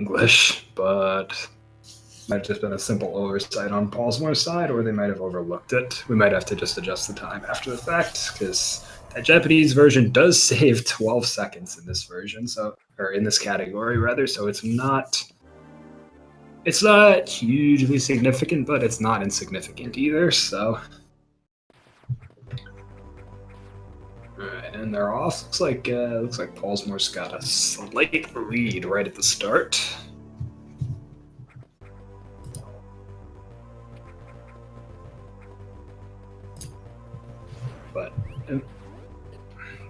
English, but might have just been a simple oversight on pollsmor's side, or they might have overlooked it. We might have to just adjust the time after the fact, because that Japanese version does save 12 seconds in this version, or in this category rather, so it's not hugely significant, but it's not insignificant either, so. Alright, and they're off. Looks like pollsmor's got a slight lead right at the start. But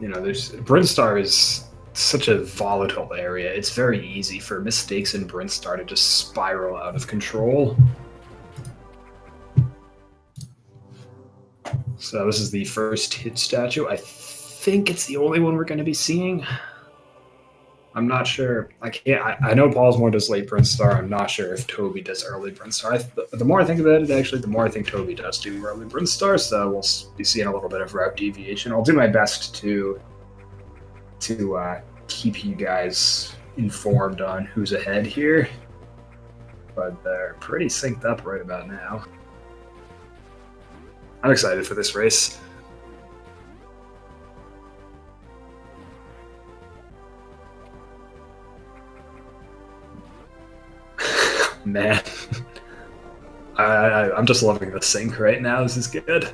Brinstar is such a volatile area. It's very easy for mistakes in Brinstar to just spiral out of control. So this is the first hit statue. I think it's the only one we're going to be seeing. I'm not sure. I know pollsmor does late Brinstar. I'm not sure if Toby does early Brinstar. The more I think about it, actually, the more I think Toby does do early Brinstar, so we'll be seeing a little bit of route deviation. I'll do my best to keep you guys informed on who's ahead here, but they're pretty synced up right about now. I'm excited for this race. Man, I'm just loving the sync right now. This is good.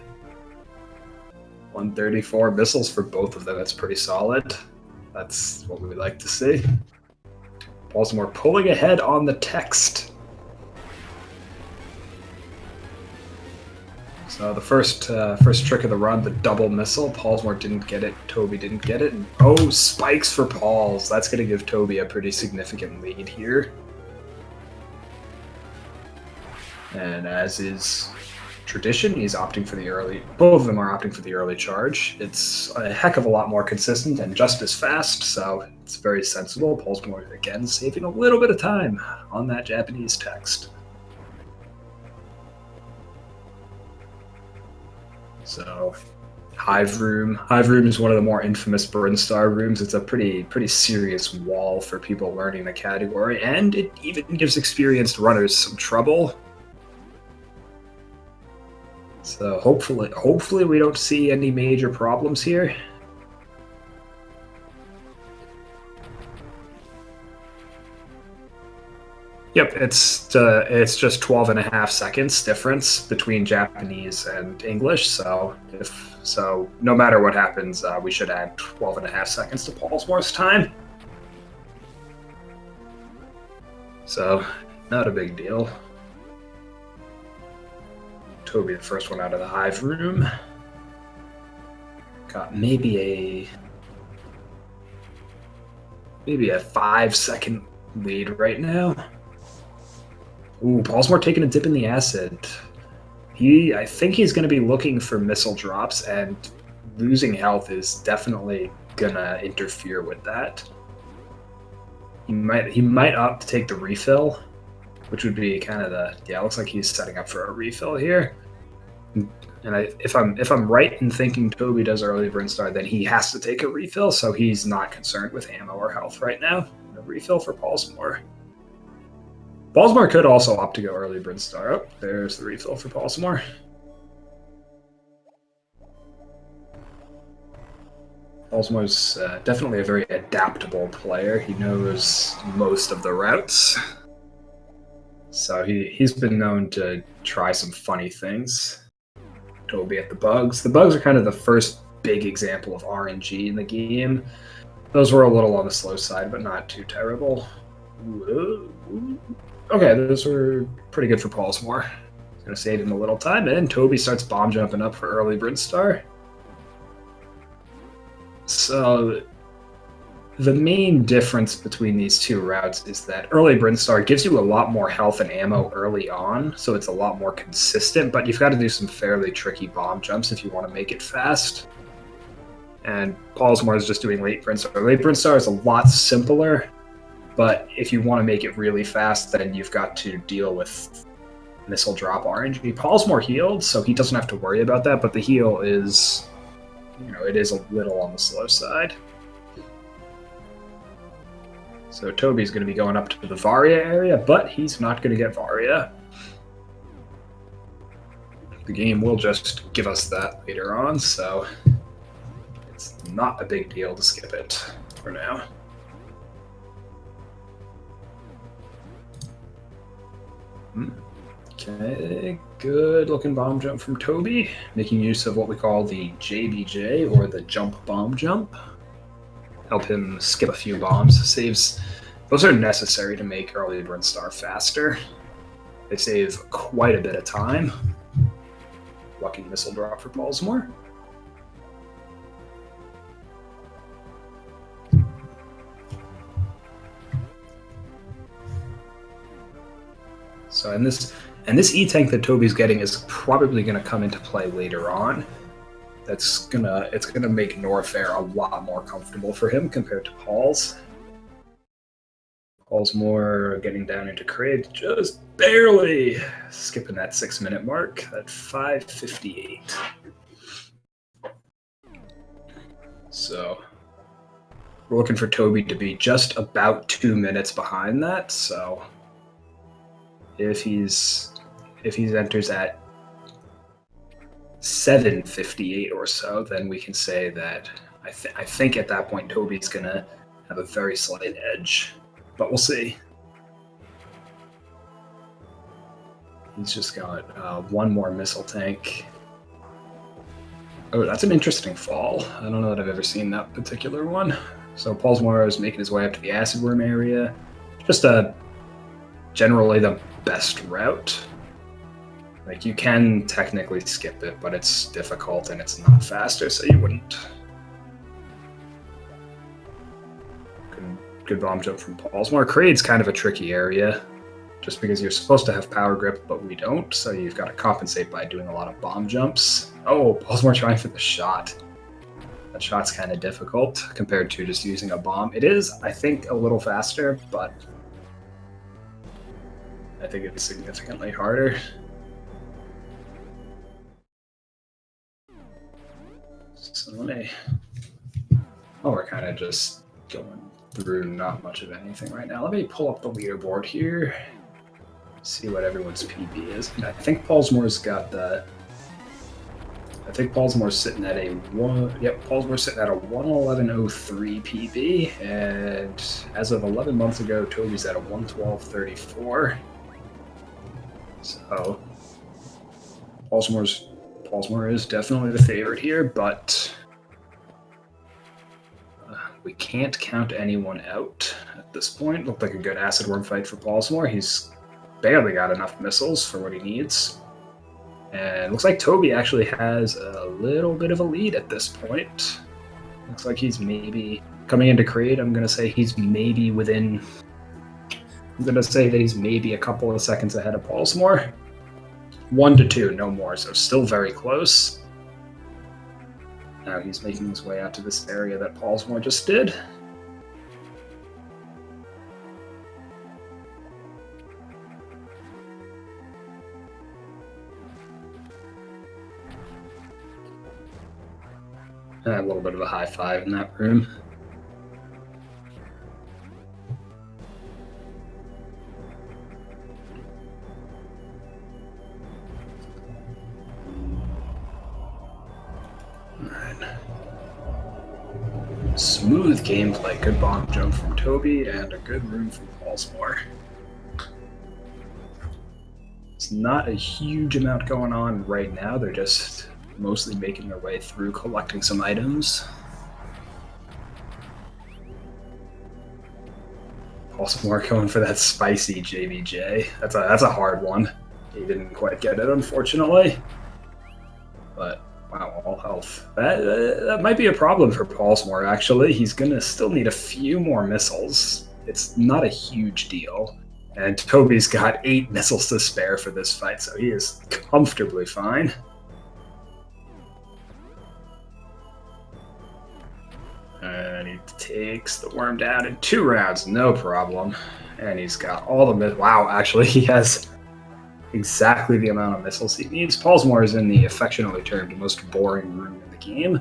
134 missiles for both of them. That's pretty solid. That's what we would like to see. pollsmor pulling ahead on the text. So the first trick of the run, the double missile. pollsmor didn't get it. Toby didn't get it. And, oh, spikes for Pauls. That's going to give Toby a pretty significant lead here. And as is tradition, he's opting for the early. Both of them are opting for the early charge. It's a heck of a lot more consistent and just as fast, so it's very sensible. pollsmor, again, saving a little bit of time on that Japanese text. So, Hive Room. Hive Room is one of the more infamous Brinstar rooms. It's a pretty serious wall for people learning the category, and it even gives experienced runners some trouble. So hopefully we don't see any major problems here. Yep, it's just 12.5 seconds difference between Japanese and English. So no matter what happens, we should add 12.5 seconds to pollsmor's time. So not a big deal. Toby, the first one out of the Hive Room. Got maybe a 5-second lead right now. Ooh, pollsmor taking a dip in the acid. I think he's going to be looking for missile drops, and losing health is definitely gonna interfere with that. He might opt to take the refill, which would be kind of looks like he's setting up for a refill here. And if I'm right in thinking Toby does early Brinstar, then he has to take a refill, so he's not concerned with ammo or health right now. A refill for pollsmor. pollsmor could also opt to go early Brinstar. Oh, there's the refill for pollsmor. pollsmor's definitely a very adaptable player. He knows most of the routes. So he's been known to try some funny things. Toby at the bugs. The bugs are kind of the first big example of RNG in the game. Those were a little on the slow side, but not too terrible. Okay, those were pretty good for pollsmor. He's going to save him a little time, and Toby starts bomb jumping up for early Brinstar. So the main difference between these two routes is that early Brinstar gives you a lot more health and ammo early on, so it's a lot more consistent, but you've got to do some fairly tricky bomb jumps if you want to make it fast. And pollsmor is just doing late Brinstar. Late Brinstar is a lot simpler, but if you want to make it really fast, then you've got to deal with missile drop RNG. pollsmor healed, so he doesn't have to worry about that, but the heal is, it is a little on the slow side. So Toby's going to be going up to the Varia area, but he's not going to get Varia. The game will just give us that later on, so it's not a big deal to skip it for now. Okay, good looking bomb jump from Toby, making use of what we call the JBJ, or the jump bomb jump. Help him skip a few bombs. Saves, those are necessary to make early run star faster. They save quite a bit of time. Lucky missile drop for pollsmor. So and this E-tank that Toby's getting is probably going to come into play later on. It's gonna make Norfair a lot more comfortable for him compared to Paul's. pollsmor getting down into Craig, just barely skipping that 6-minute mark at 5:58. So we're looking for Toby to be just about 2 minutes behind that. So if he's enters at 7:58 or so, then we can say that I think at that point Toby's gonna have a very slight edge, but we'll see. He's just got one more missile tank. Oh, that's an interesting fall. I don't know that I've ever seen that particular one. So pollsmor is making his way up to the acid worm area. Just generally the best route. Like, you can technically skip it, but it's difficult and it's not faster, so you wouldn't. Good bomb jump from pollsmor. Crade's kind of a tricky area, just because you're supposed to have power grip, but we don't, so you've got to compensate by doing a lot of bomb jumps. Oh, pollsmor trying for the shot. That shot's kind of difficult compared to just using a bomb. It is, I think, a little faster, but I think it's significantly harder. So we're kind of just going through not much of anything right now. Let me pull up the leaderboard here, see what everyone's PB is. And I think pollsmor's got the. I think pollsmor's sitting at a pollsmor's sitting at a 111.03 PB, and as of 11 months ago, Toby's at a 112.34. So pollsmor is definitely the favorite here, but we can't count anyone out at this point. Looked like a good acid worm fight for pollsmor. He's barely got enough missiles for what he needs. And looks like Toby actually has a little bit of a lead at this point. Looks like he's maybe coming into Creed. I'm going to say he's maybe within. I'm going to say that he's maybe a couple of seconds ahead of pollsmor. 1 to 2, no more. So still very close. Now he's making his way out to this area that pollsmor just did. A little bit of a high five in that room. Smooth gameplay, good bomb jump from Toby, and a good room from pollsmor. It's not a huge amount going on right now. They're just mostly making their way through, collecting some items. pollsmor going for that spicy JBJ. That's a hard one. He didn't quite get it, unfortunately. But wow, all health. That might be a problem for pollsmor, actually. He's gonna still need a few more missiles. It's not a huge deal. And Toby's got 8 missiles to spare for this fight, so he is comfortably fine. And he takes the worm down in 2 rounds, no problem. And he's got all the missiles. Wow, actually, he has exactly the amount of missiles he needs. pollsmor is in the affectionately termed most boring room in the game,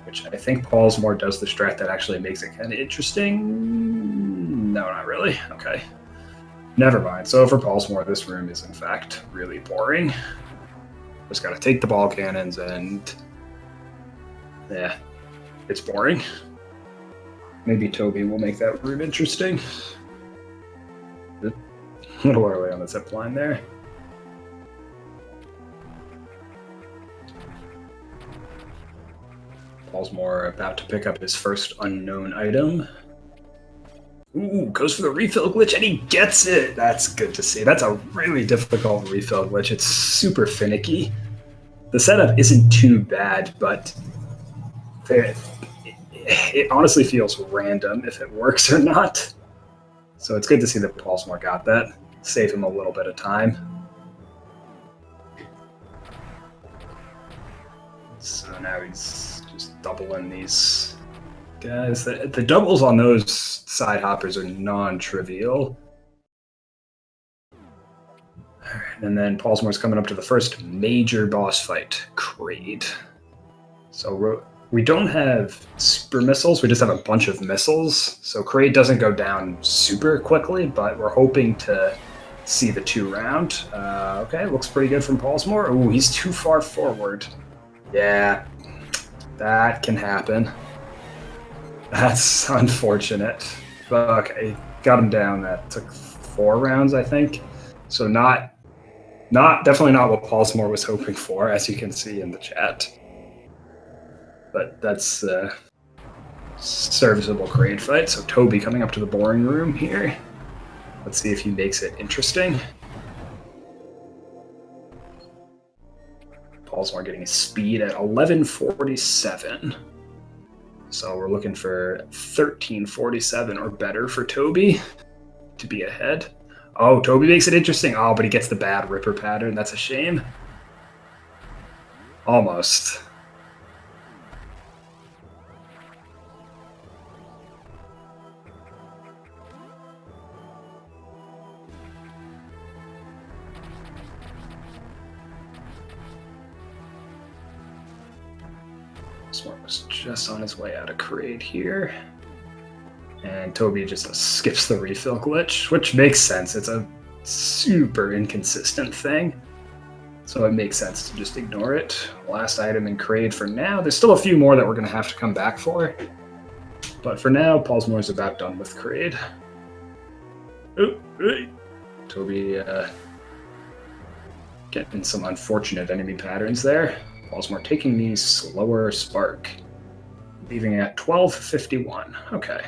which I think pollsmor does the strat that actually makes it kind of interesting. No, not really. Okay. Never mind. So for pollsmor, this room is in fact really boring. Just gotta take the ball cannons and... yeah, it's boring. Maybe Toby will make that room interesting. A little early on the zip line there. pollsmor about to pick up his first unknown item. Ooh, goes for the refill glitch and he gets it! That's good to see. That's a really difficult refill glitch. It's super finicky. The setup isn't too bad, but it honestly feels random if it works or not. So it's good to see that pollsmor got that. Save him a little bit of time. So now he's just doubling these guys. The doubles on those side hoppers are non-trivial. And then pollsmor's coming up to the first major boss fight, Kraid. So we don't have super missiles, we just have a bunch of missiles. So Kraid doesn't go down super quickly, but we're hoping to see the 2-round. Okay, looks pretty good from pollsmor. Ooh, he's too far forward. Yeah, that can happen. That's unfortunate. But okay, got him down. That took 4 rounds, I think. So definitely not what pollsmor was hoping for, as you can see in the chat. But that's serviceable Kraid fight. So Toby coming up to the boring room here. Let's see if he makes it interesting. pollsmor getting speed at 1147. So we're looking for 1347 or better for Toby to be ahead. Oh, Toby makes it interesting. Oh, but he gets the bad Ripper pattern. That's a shame. Almost. pollsmor was just on his way out of Kraid here. And Toby just skips the refill glitch, which makes sense. It's a super inconsistent thing. So it makes sense to just ignore it. Last item in Kraid for now. There's still a few more that we're going to have to come back for. But for now, pollsmor is about done with Kraid. Oh, hey. Toby getting some unfortunate enemy patterns there. pollsmor taking the slower spark. Leaving at 1251. Okay.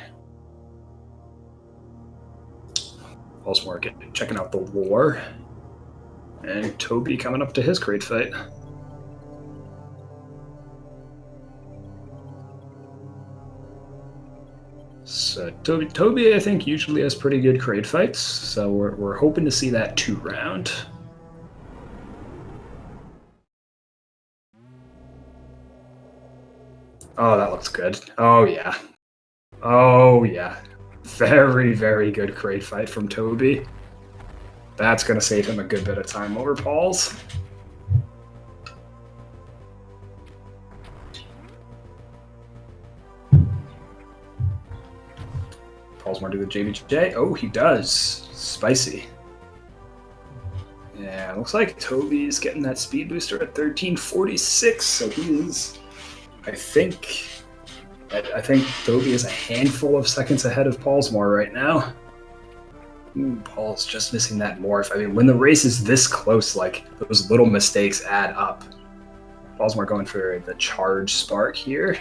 pollsmor checking out the lore. And Toby coming up to his Kraid fight. So Toby, I think, usually has pretty good Kraid fights. So we're hoping to see that 2-round. Oh, that looks good. Oh, yeah. Oh, yeah. Very, very good Kraid fight from Toby. That's going to save him a good bit of time over Paul's. pollsmor do the JBJ. Oh, he does. Spicy. Yeah, looks like Toby's getting that speed booster at 1346, so he is... I think Toby is a handful of seconds ahead of pollsmor right now. Ooh, Paul's just missing that morph. I mean, when the race is this close, like, those little mistakes add up. pollsmor going for the charge spark here.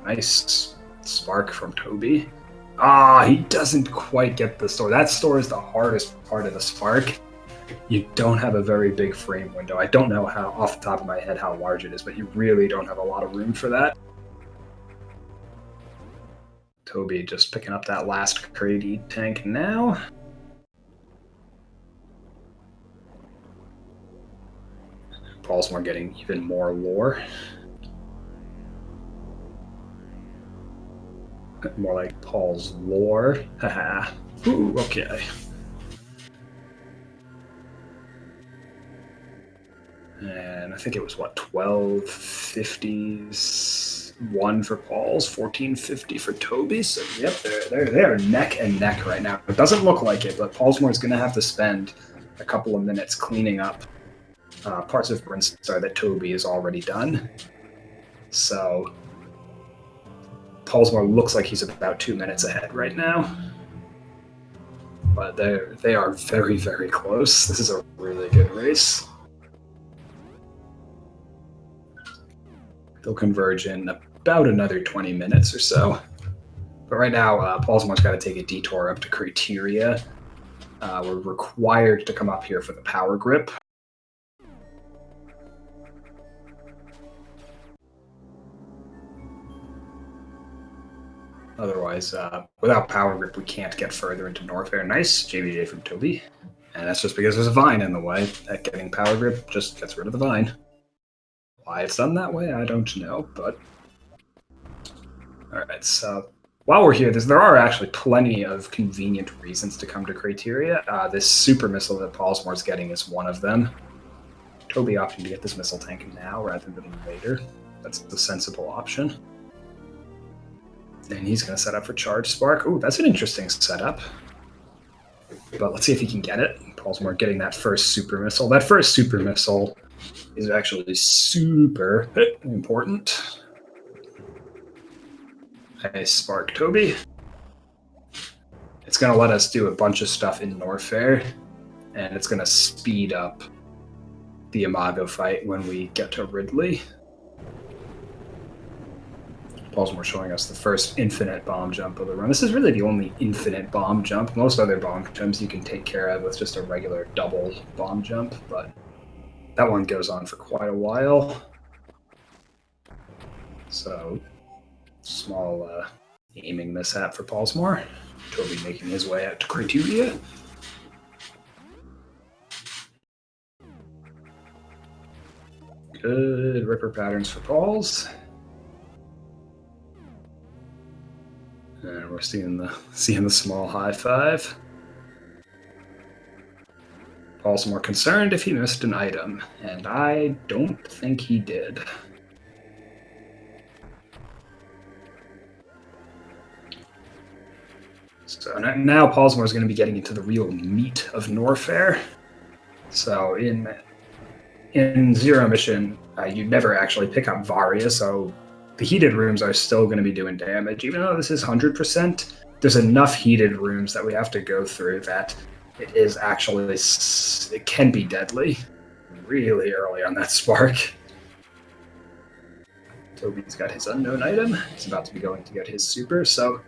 Nice spark from Toby. Ah, he doesn't quite get the store. That store is the hardest part of the spark. You don't have a very big frame window. I don't know how, off the top of my head, how large it is, but you really don't have a lot of room for that. Toby just picking up that last Kraid tank now. pollsmor getting even more lore. More like Paul's lore. Haha. Ooh, okay. And I think it was, what, 1250s? 1 for Pauls, 1450 for Toby. So yep, they are neck and neck right now. It doesn't look like it, but Pollsmore is going to have to spend a couple of minutes cleaning up parts of Brinstar that Toby has already done. So Pollsmore looks like he's about 2 minutes ahead right now. But they are very, very close. This is a really good race. They'll converge in about another 20 minutes or so. But right now, Pollsmore's got to take a detour up to Criteria. We're required to come up here for the power grip. Otherwise, without power grip, we can't get further into Norfair. Nice JBJ from Toby. And that's just because there's a vine in the way. That getting power grip just gets rid of the vine. Why it's done that way, I don't know, but... Alright, so while we're here, there are actually plenty of convenient reasons to come to Criteria. This super missile that Pollsmore's getting is one of them. Toby opting to get this missile tank now rather than later. That's the sensible option. And he's going to set up for Charge Spark. Ooh, that's an interesting setup. But let's see if he can get it. Pollsmore getting that first super missile. That first super missile is actually super important. Nice Spark, Toby. It's going to let us do a bunch of stuff in Norfair, and it's going to speed up the Imago fight when we get to Ridley. Pollsmore showing us the first infinite bomb jump of the run. This is really the only infinite bomb jump. Most other bomb jumps you can take care of with just a regular double bomb jump, but that one goes on for quite a while. So, small aiming mishap for Pollsmore. Toby making his way out to Criteria. Good Ripper patterns for Pauls. And we're seeing the small high five. Pollsmore concerned if he missed an item, and I don't think he did. So now Pollsmore is going to be getting into the real meat of Norfair. So in Zero Mission, you never actually pick up Varia, so the heated rooms are still going to be doing damage. Even though this is 100%, there's enough heated rooms that we have to go through that it can be deadly really early on that spark. Toby's got his unknown item. He's about to be going to get his super, so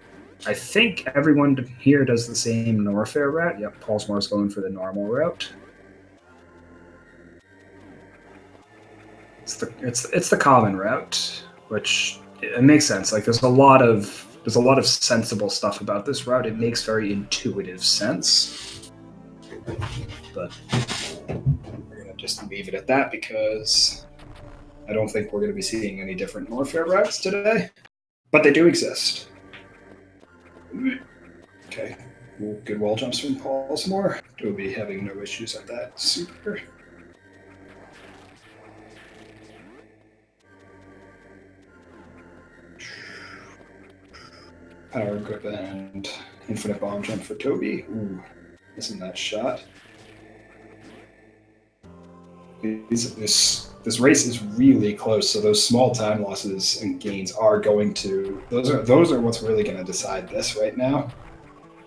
I think everyone here does the same Norfair route. Yep, Pollsmore's going for the normal route. It's the common route, which it makes sense. Like there's a lot of sensible stuff about this route. It makes very intuitive sense. But we're gonna just leave it at that because I don't think we're gonna be seeing any different Norfair routes today. But they do exist. Okay. Good wall jumps from Pollsmore. Toby having no issues at that. Super. Power grip and infinite bomb jump for Toby. Ooh, missing that shot. This race is really close, so those small time losses and gains are going to those are what's really going to decide this right now.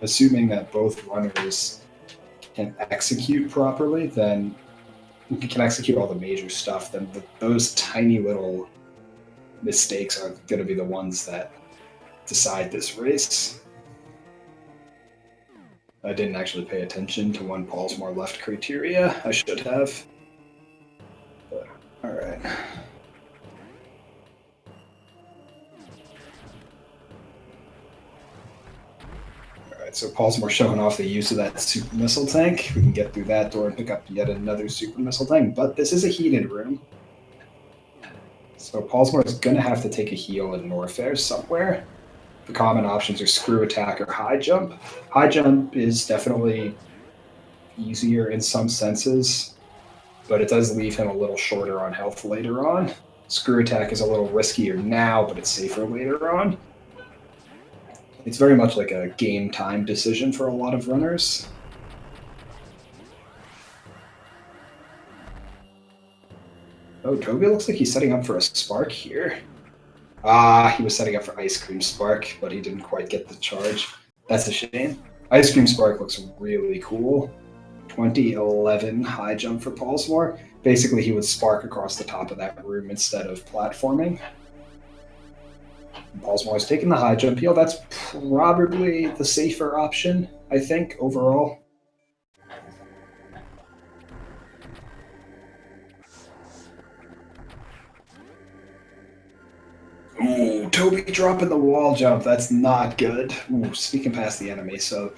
Assuming that both runners can execute properly, then you can execute all the major stuff. Then those tiny little mistakes are going to be the ones that decide this race. I didn't actually pay attention to when Pollsmore left Criteria. I should have. But, alright. Alright, so Pollsmore showing off the use of that super missile tank. We can get through that door and pick up yet another super missile tank, but this is a heated room. So Pollsmore is going to have to take a heal in Norfair somewhere. The common options are screw attack or high jump. High jump is definitely easier in some senses, but it does leave him a little shorter on health later on. Screw attack is a little riskier now, but it's safer later on. It's very much like a game time decision for a lot of runners. Oh, Toby looks like he's setting up for a spark here. He was setting up for Ice Cream Spark, but he didn't quite get the charge. That's a shame. Ice Cream Spark looks really cool. 2011 high jump for pollsmor. Basically, he would spark across the top of that room instead of platforming. pollsmor is taking the high jump heal. That's probably the safer option, I think, overall. Ooh, Toby dropping the wall jump. That's not good. Ooh, sneaking past the enemy. So,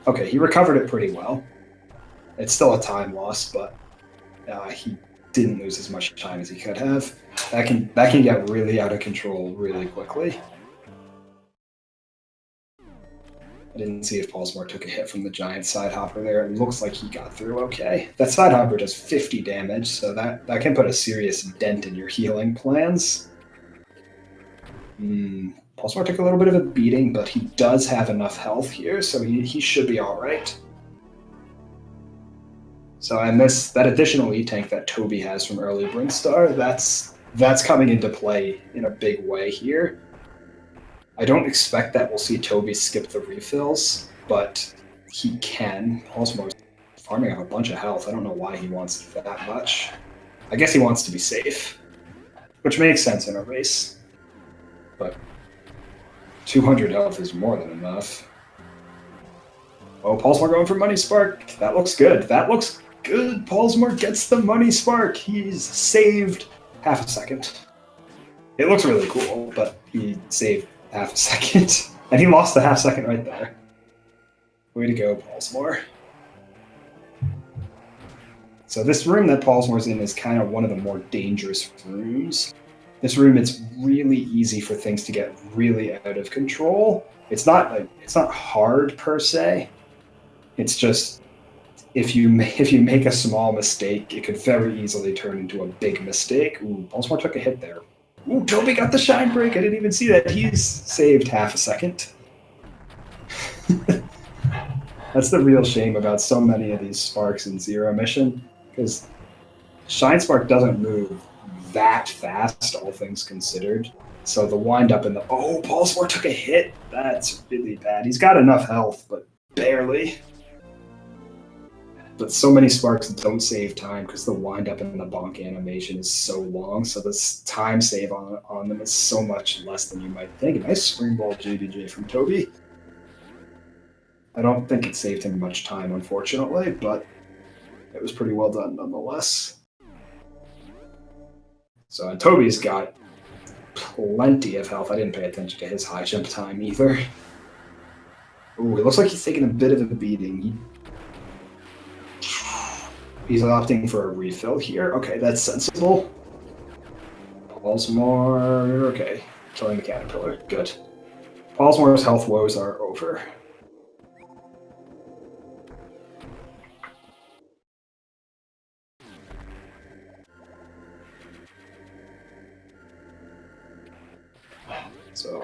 okay, he recovered it pretty well. It's still a time loss, but he didn't lose as much time as he could have. That can get really out of control really quickly. I didn't see if pollsmor took a hit from the giant side hopper there. It looks like he got through okay. That side hopper does 50 damage, so that can put a serious dent in your healing plans. pollsmor took a little bit of a beating, but he does have enough health here, so he should be all right. So I miss that additional E-tank that Toby has from early Brinstar. That's coming into play in a big way here. I don't expect that we'll see Toby skip the refills, but he can. pollsmor's farming up a bunch of health. I don't know why he wants that much. I guess he wants to be safe, which makes sense in a race. But 200 health is more than enough. Oh, pollsmor going for Money Spark. That looks good. That looks good. pollsmor gets the Money Spark. He's saved half a second. It looks really cool, but he saved half a second. And he lost the half second right there. Way to go, pollsmor. So this room that pollsmor's in is kind of one of the more dangerous rooms. This room, it's really easy for things to get really out of control. It's not hard per se. It's just if you make a small mistake, it could very easily turn into a big mistake. Ooh, pollsmor took a hit there. Ooh, Toby got the shine break. I didn't even see that. He's saved half a second. That's the real shame about so many of these sparks in Zero Mission, because Shine Spark doesn't move that fast, all things considered. So the wind up in the... Oh, pollsmor took a hit. That's really bad. He's got enough health, but barely. But so many sparks don't save time because the wind up in the bonk animation is so long, so this time save on them is so much less than you might think. Nice springball JBJ from Toby. I don't think it saved him much time, unfortunately, but it was pretty well done nonetheless. So Toby's got plenty of health. I didn't pay attention to his high jump time either. Ooh, it looks like he's taking a bit of a beating. He's opting for a refill here. Okay, that's sensible. pollsmor, okay. Killing the caterpillar, good. pollsmor's health woes are over. So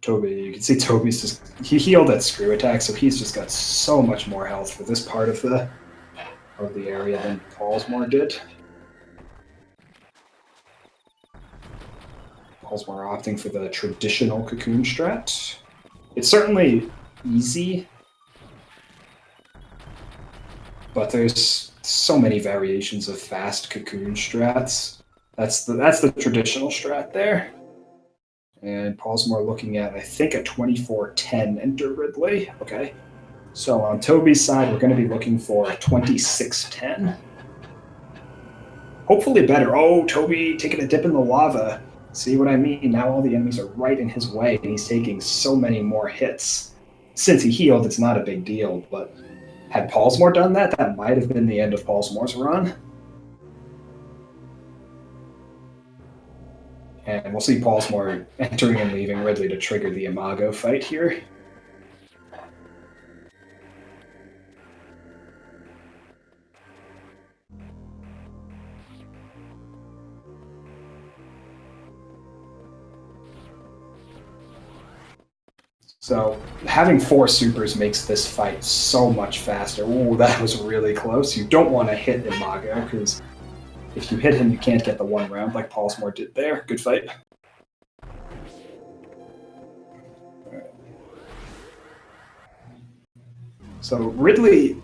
Toby, you can see Toby's just he healed that screw attack, so he's just got so much more health for this part of the area than pollsmor did. pollsmor opting for the traditional cocoon strat. It's certainly easy, but there's so many variations of fast cocoon strats. That's the traditional strat there. And pollsmor looking at, I think, a 2410 enter Ridley. Okay. So on Toby's side, we're going to be looking for a 2610. Hopefully better. Oh, Toby taking a dip in the lava. See what I mean? Now all the enemies are right in his way, and he's taking so many more hits. Since he healed, it's not a big deal, but had pollsmor done that, that might have been the end of pollsmor's run. And we'll see pollsmor entering and leaving Ridley to trigger the Imago fight here. So having 4 supers makes this fight so much faster. Ooh, that was really close. You don't want to hit Imago, because if you hit him, you can't get the 1 round like pollsmor did there. Good fight. So Ridley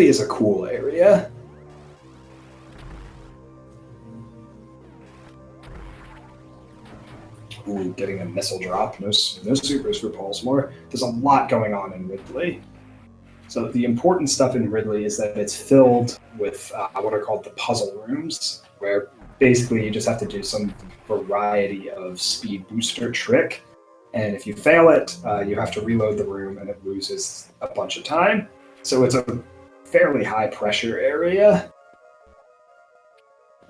is a cool area. Ooh, getting a missile drop. No supers for pollsmor. There's a lot going on in Ridley. So the important stuff in Ridley is that it's filled with what are called the puzzle rooms, where basically you just have to do some variety of speed booster trick. And if you fail it, you have to reload the room and it loses a bunch of time. So it's a fairly high pressure area.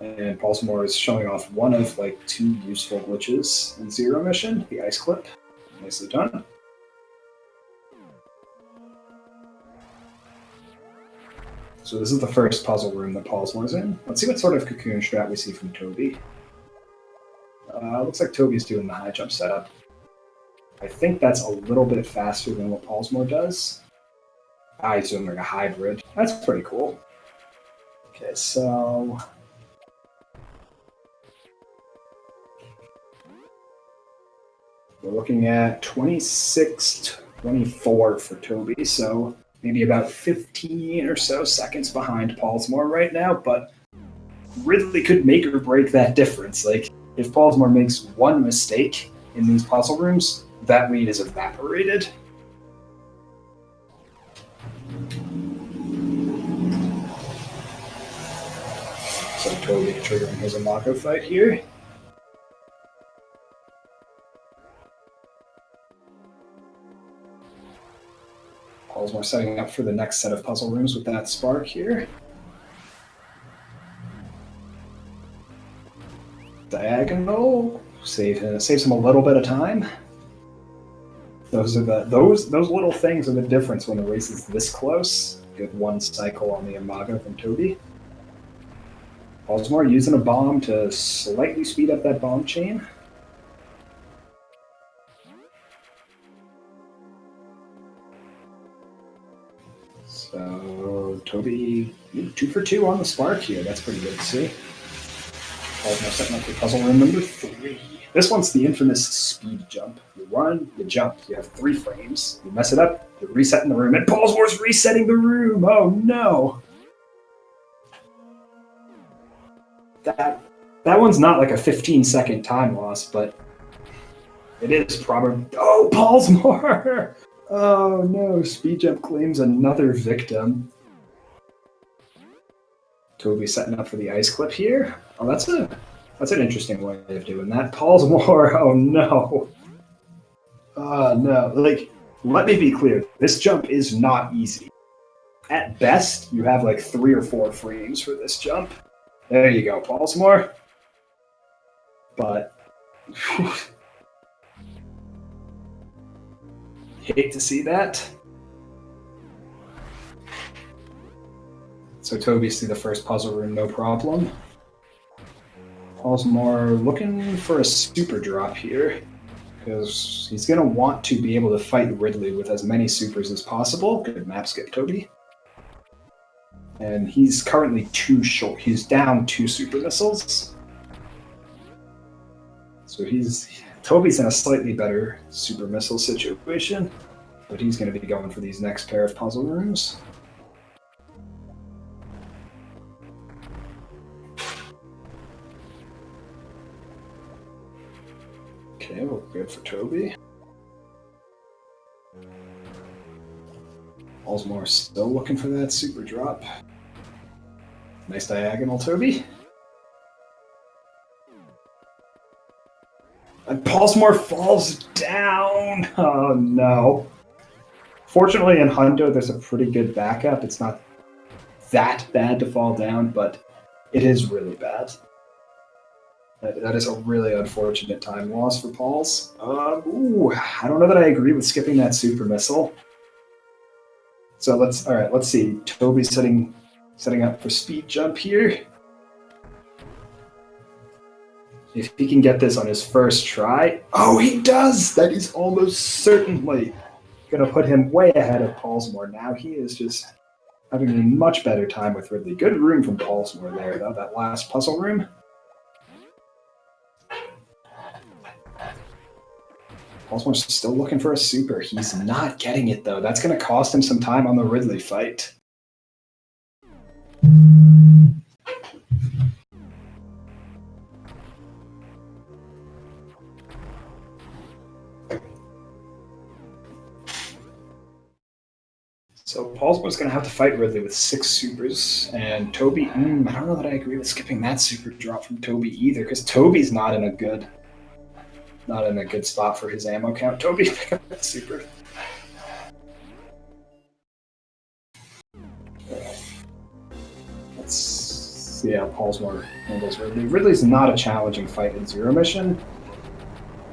And pollsmor is showing off one of like 2 useful glitches in Zero Mission, the ice clip. Nicely done. So this is the first puzzle room that pollsmor's in. Let's see what sort of cocoon strat we see from Toby. Looks like Toby's doing the high jump setup. I think that's a little bit faster than what pollsmor does. He's doing like a hybrid. That's pretty cool. Okay, so we're looking at 26-24 for Toby, so maybe about 15 or so seconds behind pollsmor right now, but Ridley could make or break that difference. Like, if pollsmor makes one mistake in these puzzle rooms, that lead is evaporated. So Toby triggering his Imago fight here. pollsmor setting up for the next set of puzzle rooms with that spark here. Diagonal saves him a little bit of time. Those little things are the difference when the race is this close. Good 1 cycle on the Imago from Toby. pollsmor using a bomb to slightly speed up that bomb chain. So Toby 2 for 2 on the spark here. That's pretty good to see. pollsmor setting up for puzzle room number 3. This one's the infamous speed jump. You run, you jump, you have 3 frames. You mess it up, you're resetting the room, and pollsmor's resetting the room! Oh no! That one's not like a 15-second time loss, but it is probably... Oh, pollsmor! Oh no, speed jump claims another victim. Toby setting up for the ice clip here. Oh, that's an interesting way of doing that. pollsmor, oh no. Oh no. Like, let me be clear. This jump is not easy. At best, you have like 3 or 4 frames for this jump. There you go, pollsmor. But hate to see that. So Toby's through the first puzzle room, no problem. pollsmor looking for a super drop here, because he's going to want to be able to fight Ridley with as many supers as possible. Good map skip, Toby. And he's currently too short. He's down 2 super missiles. So Toby's in a slightly better super missile situation, but he's going to be going for these next pair of puzzle rooms. Okay, well, good for Toby. pollsmor still looking for that super drop. Nice diagonal, Toby. And pollsmor falls down! Oh no. Fortunately in Hundo there's a pretty good backup. It's not that bad to fall down, but it is really bad. That is a really unfortunate time loss for Pauls. I don't know that I agree with skipping that super missile. So let's see. Toby's setting up for speed jump here. If he can get this on his first try. Oh, he does! That is almost certainly going to put him way ahead of pollsmor now. He is just having a much better time with Ridley. Good room from pollsmor there, though, that last puzzle room. pollsmor's still looking for a super. He's not getting it, though. That's going to cost him some time on the Ridley fight. So pollsmor's going to have to fight Ridley with 6 supers, and Toby, I don't know that I agree with skipping that super drop from Toby either, because Toby's not in a good spot for his ammo count. Toby, pick up that super. Let's see how pollsmor handles Ridley. Ridley's not a challenging fight in Zero Mission.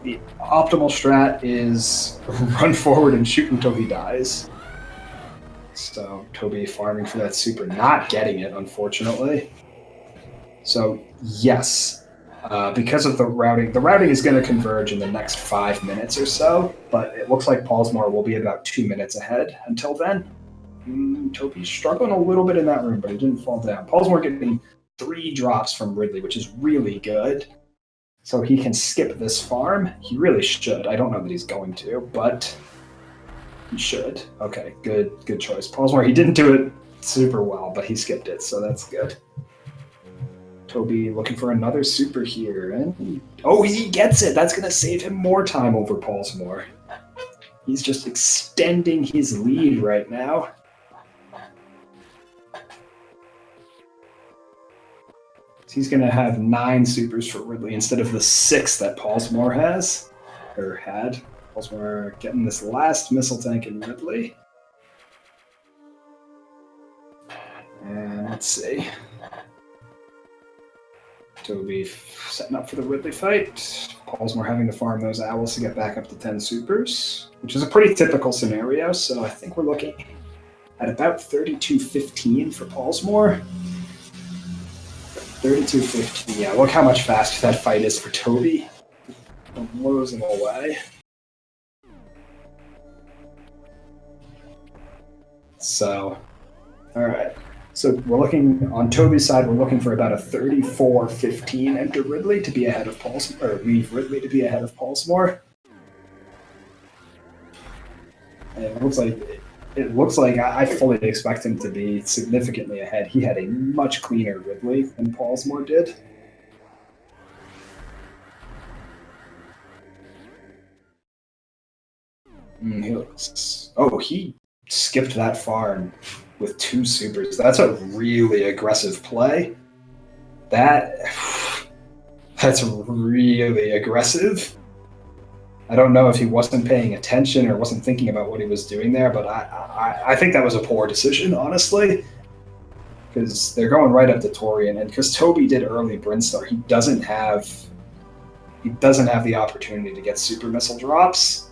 The optimal strat is run forward and shoot until he dies. So Toby farming for that super, not getting it, unfortunately. So yes, because of the routing is going to converge in the next 5 minutes or so, but it looks like pollsmor will be about 2 minutes ahead until then. Toby's struggling a little bit in that room, but he didn't fall down. pollsmor getting 3 drops from Ridley, which is really good. So he can skip this farm. He really should. I don't know that he's going to, but he should. Okay, good choice. pollsmor, he didn't do it super well, but he skipped it, so that's good. Toby looking for another super here, and he gets it. That's going to save him more time over pollsmor. He's just extending his lead right now. He's going to have 9 supers for Ridley instead of the 6 that pollsmor has, or had. pollsmor getting this last missile tank in Ridley. And let's see. Toby setting up for the Ridley fight. pollsmor having to farm those owls to get back up to 10 supers, which is a pretty typical scenario, so I think we're looking at about 32-15 for pollsmor. 32-15, yeah, look how much faster that fight is for Toby. Blows him away. So, alright. So we're looking, on Toby's side, we're looking for about a 34-15 enter Ridley to be ahead of pollsmor, or leave Ridley to be ahead of pollsmor. And it looks like I fully expect him to be significantly ahead. He had a much cleaner Ridley than pollsmor did. He skipped that far with 2 supers. That's a really aggressive play. That's really aggressive. I don't know if he wasn't paying attention or wasn't thinking about what he was doing there, but I think that was a poor decision, honestly, because they're going right up to Torian, and because Toby did early Brinstar, he doesn't have the opportunity to get super missile drops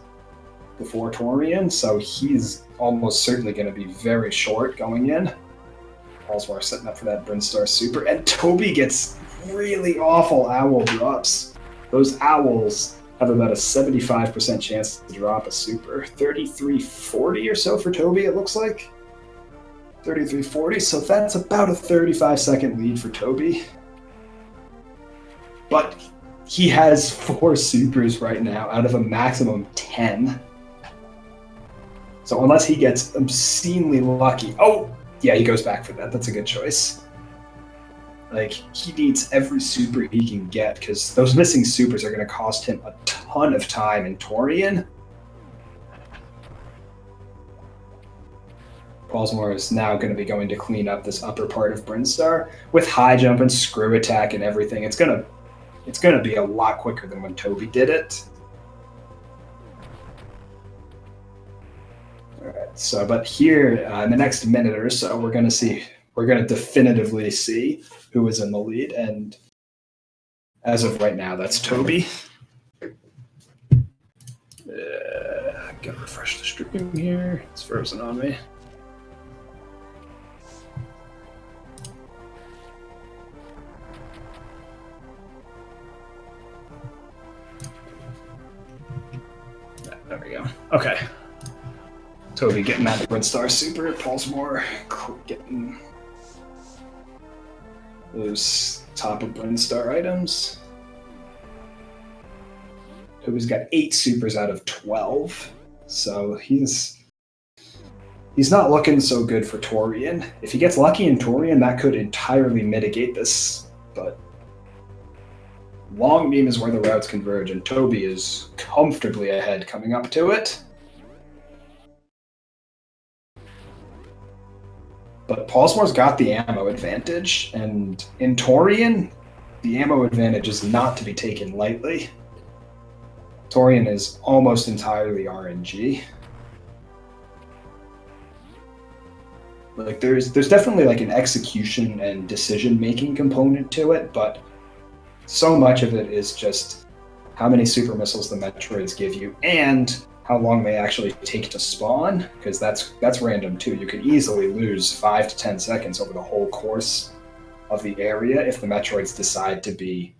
before Torian, so he's almost certainly going to be very short going in. pollsmor setting up for that Brinstar super, and Toby gets really awful owl drops. Those owls have about a 75% chance to drop a super. 33-40 or so for Toby, it looks like. 33-40, so that's about a 35-second lead for Toby. But he has 4 supers right now out of a maximum 10. So unless he gets obscenely lucky... yeah, he goes back for that. That's a good choice. Like, he needs every super he can get, because those missing supers are going to cost him a ton of time in Torian. pollsmor is now going to be going to clean up this upper part of Brinstar with high jump and screw attack and everything. It's gonna be a lot quicker than when Toby did it. All right, so but here in the next minute or so, we're going to definitively see who is in the lead, and as of right now, that's Toby. Gotta refresh the stream here. It's frozen on me. There we go. Okay. Toby getting that Brinstar Super, pollsmor getting those top of Brinstar items. Toby's got 8 supers out of 12, so he's not looking so good for Torian. If he gets lucky in Torian, that could entirely mitigate this, but long beam is where the routes converge, and Toby is comfortably ahead coming up to it. But pollsmor's got the ammo advantage, and in Torian, the ammo advantage is not to be taken lightly. Torian is almost entirely RNG. Like there's definitely like an execution and decision-making component to it, but so much of it is just how many super missiles the Metroids give you and how long they actually take to spawn, because that's random too. You could easily lose 5 to 10 seconds over the whole course of the area if the Metroids decide to be,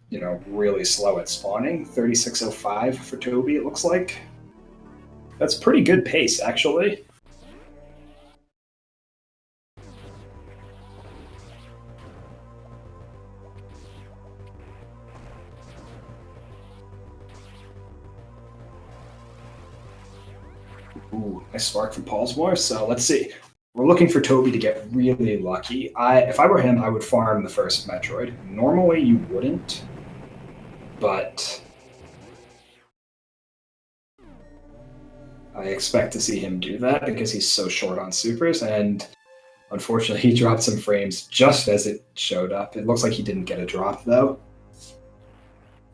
you know, really slow at spawning. 3605 for Toby, it looks like. That's pretty good pace, actually. Ooh, nice spark from pollsmor. So let's see. We're looking for Toby to get really lucky. If I were him, I would farm the first Metroid. Normally, you wouldn't, but I expect to see him do that because he's so short on supers, and unfortunately, he dropped some frames just as it showed up. It looks like he didn't get a drop, though.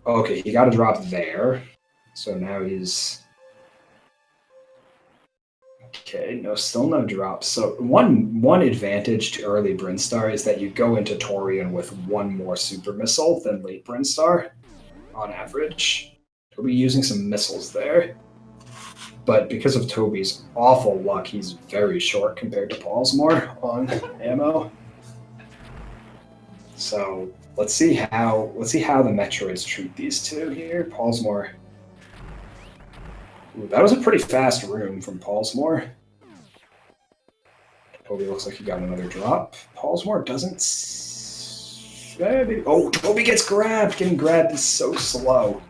Okay, he got a drop there, so now he's... Okay, no, still no drops. So one advantage to early Brinstar is that you go into Torian with one more super missile than late Brinstar, on average. Toby using some missiles there. But because of Toby's awful luck, he's very short compared to pollsmor on ammo. So let's see how the Metroids treat these two here. pollsmor. Ooh, that was a pretty fast room from pollsmor. Toby looks like he got another drop. pollsmor doesn't... Oh, Toby gets grabbed! Getting grabbed is so slow.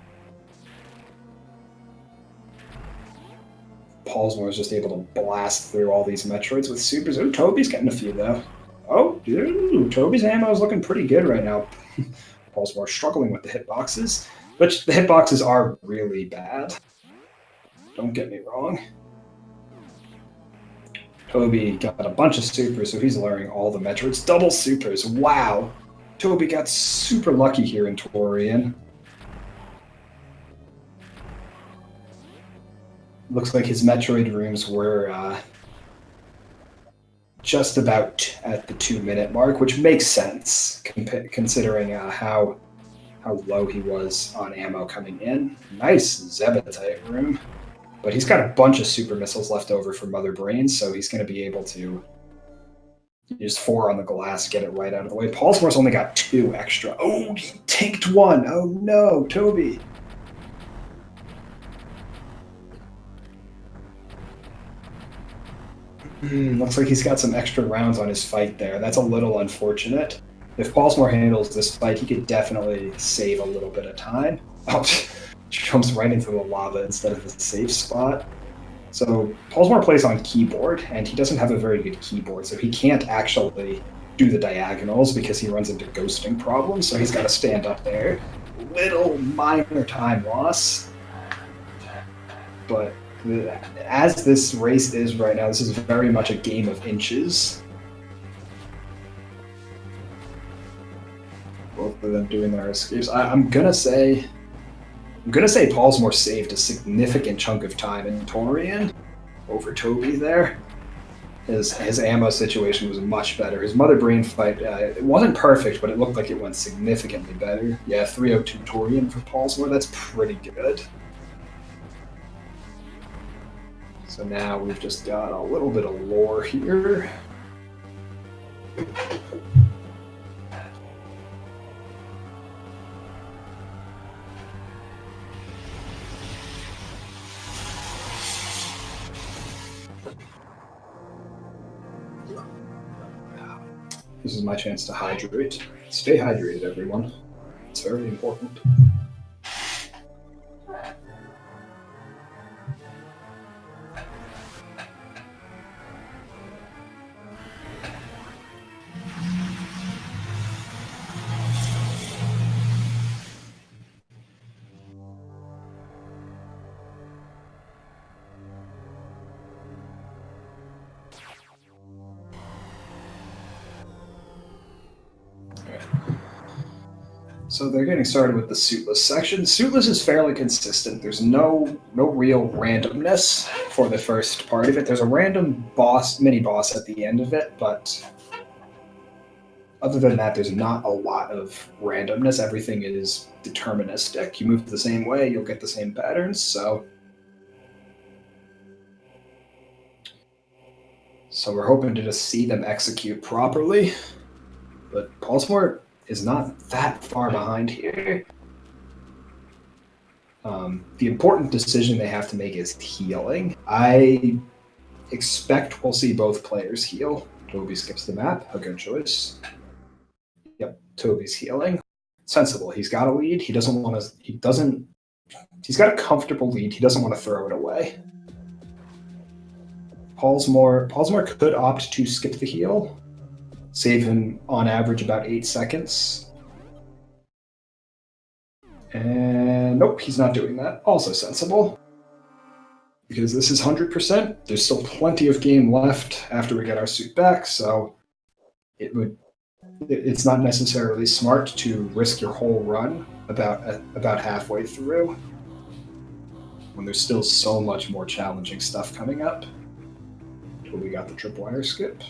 pollsmor is just able to blast through all these Metroids with supers. Oh, Toby's getting a few, though. Oh, dude, Toby's ammo is looking pretty good right now. pollsmor struggling with the hitboxes, which the hitboxes are really bad. Don't get me wrong. Toby got a bunch of supers, so he's luring all the Metroids. Double supers, wow! Toby got super lucky here in Torian. Looks like his Metroid rooms were just about at the 2-minute mark, which makes sense, considering how low he was on ammo coming in. Nice Zebetite room. But he's got a bunch of super missiles left over for Mother Brain, so he's going to be able to use 4 on the glass, get it right out of the way. pollsmor's only got 2 extra. Oh, he tanked 1. Oh no, Toby. Looks like he's got some extra rounds on his fight there. That's a little unfortunate. If pollsmor handles this fight, he could definitely save a little bit of time. Oh, jumps right into the lava instead of the safe spot. So pollsmor plays on keyboard, and he doesn't have a very good keyboard, so he can't actually do the diagonals because he runs into ghosting problems, so he's got to stand up there. Little minor time loss. But as this race is right now, this is very much a game of inches. Both of them doing their escapes. I'm gonna say pollsmor saved a significant chunk of time in Torian over Toby there. His ammo situation was much better. His Mother Brain fight, it wasn't perfect, but it looked like it went significantly better. Yeah, 302 Torian for pollsmor, that's pretty good. So now we've just got a little bit of lore here. This is my chance to hydrate. Stay hydrated, everyone. It's very important. So they're getting started with the suitless section. Suitless is fairly consistent. There's no real randomness for the first part of it. There's a random mini boss at the end of it, but other than that, there's not a lot of randomness. Everything is deterministic. You move the same way, you'll get the same patterns. So we're hoping to just see them execute properly. But pollsmor is not that far behind here. The important decision they have to make is healing. I expect we'll see both players heal. Toby skips the map. A good choice. Yep, Toby's healing. Sensible. He's got a lead. He doesn't want to. He's got a comfortable lead. He doesn't want to throw it away. pollsmor could opt to skip the heal. Save him on average about 8 seconds. And nope, he's not doing that. Also sensible. Because this is 100%. There's still plenty of game left after we get our suit back, so it's not necessarily smart to risk your whole run about halfway through when there's still so much more challenging stuff coming up. So we got the tripwire skip.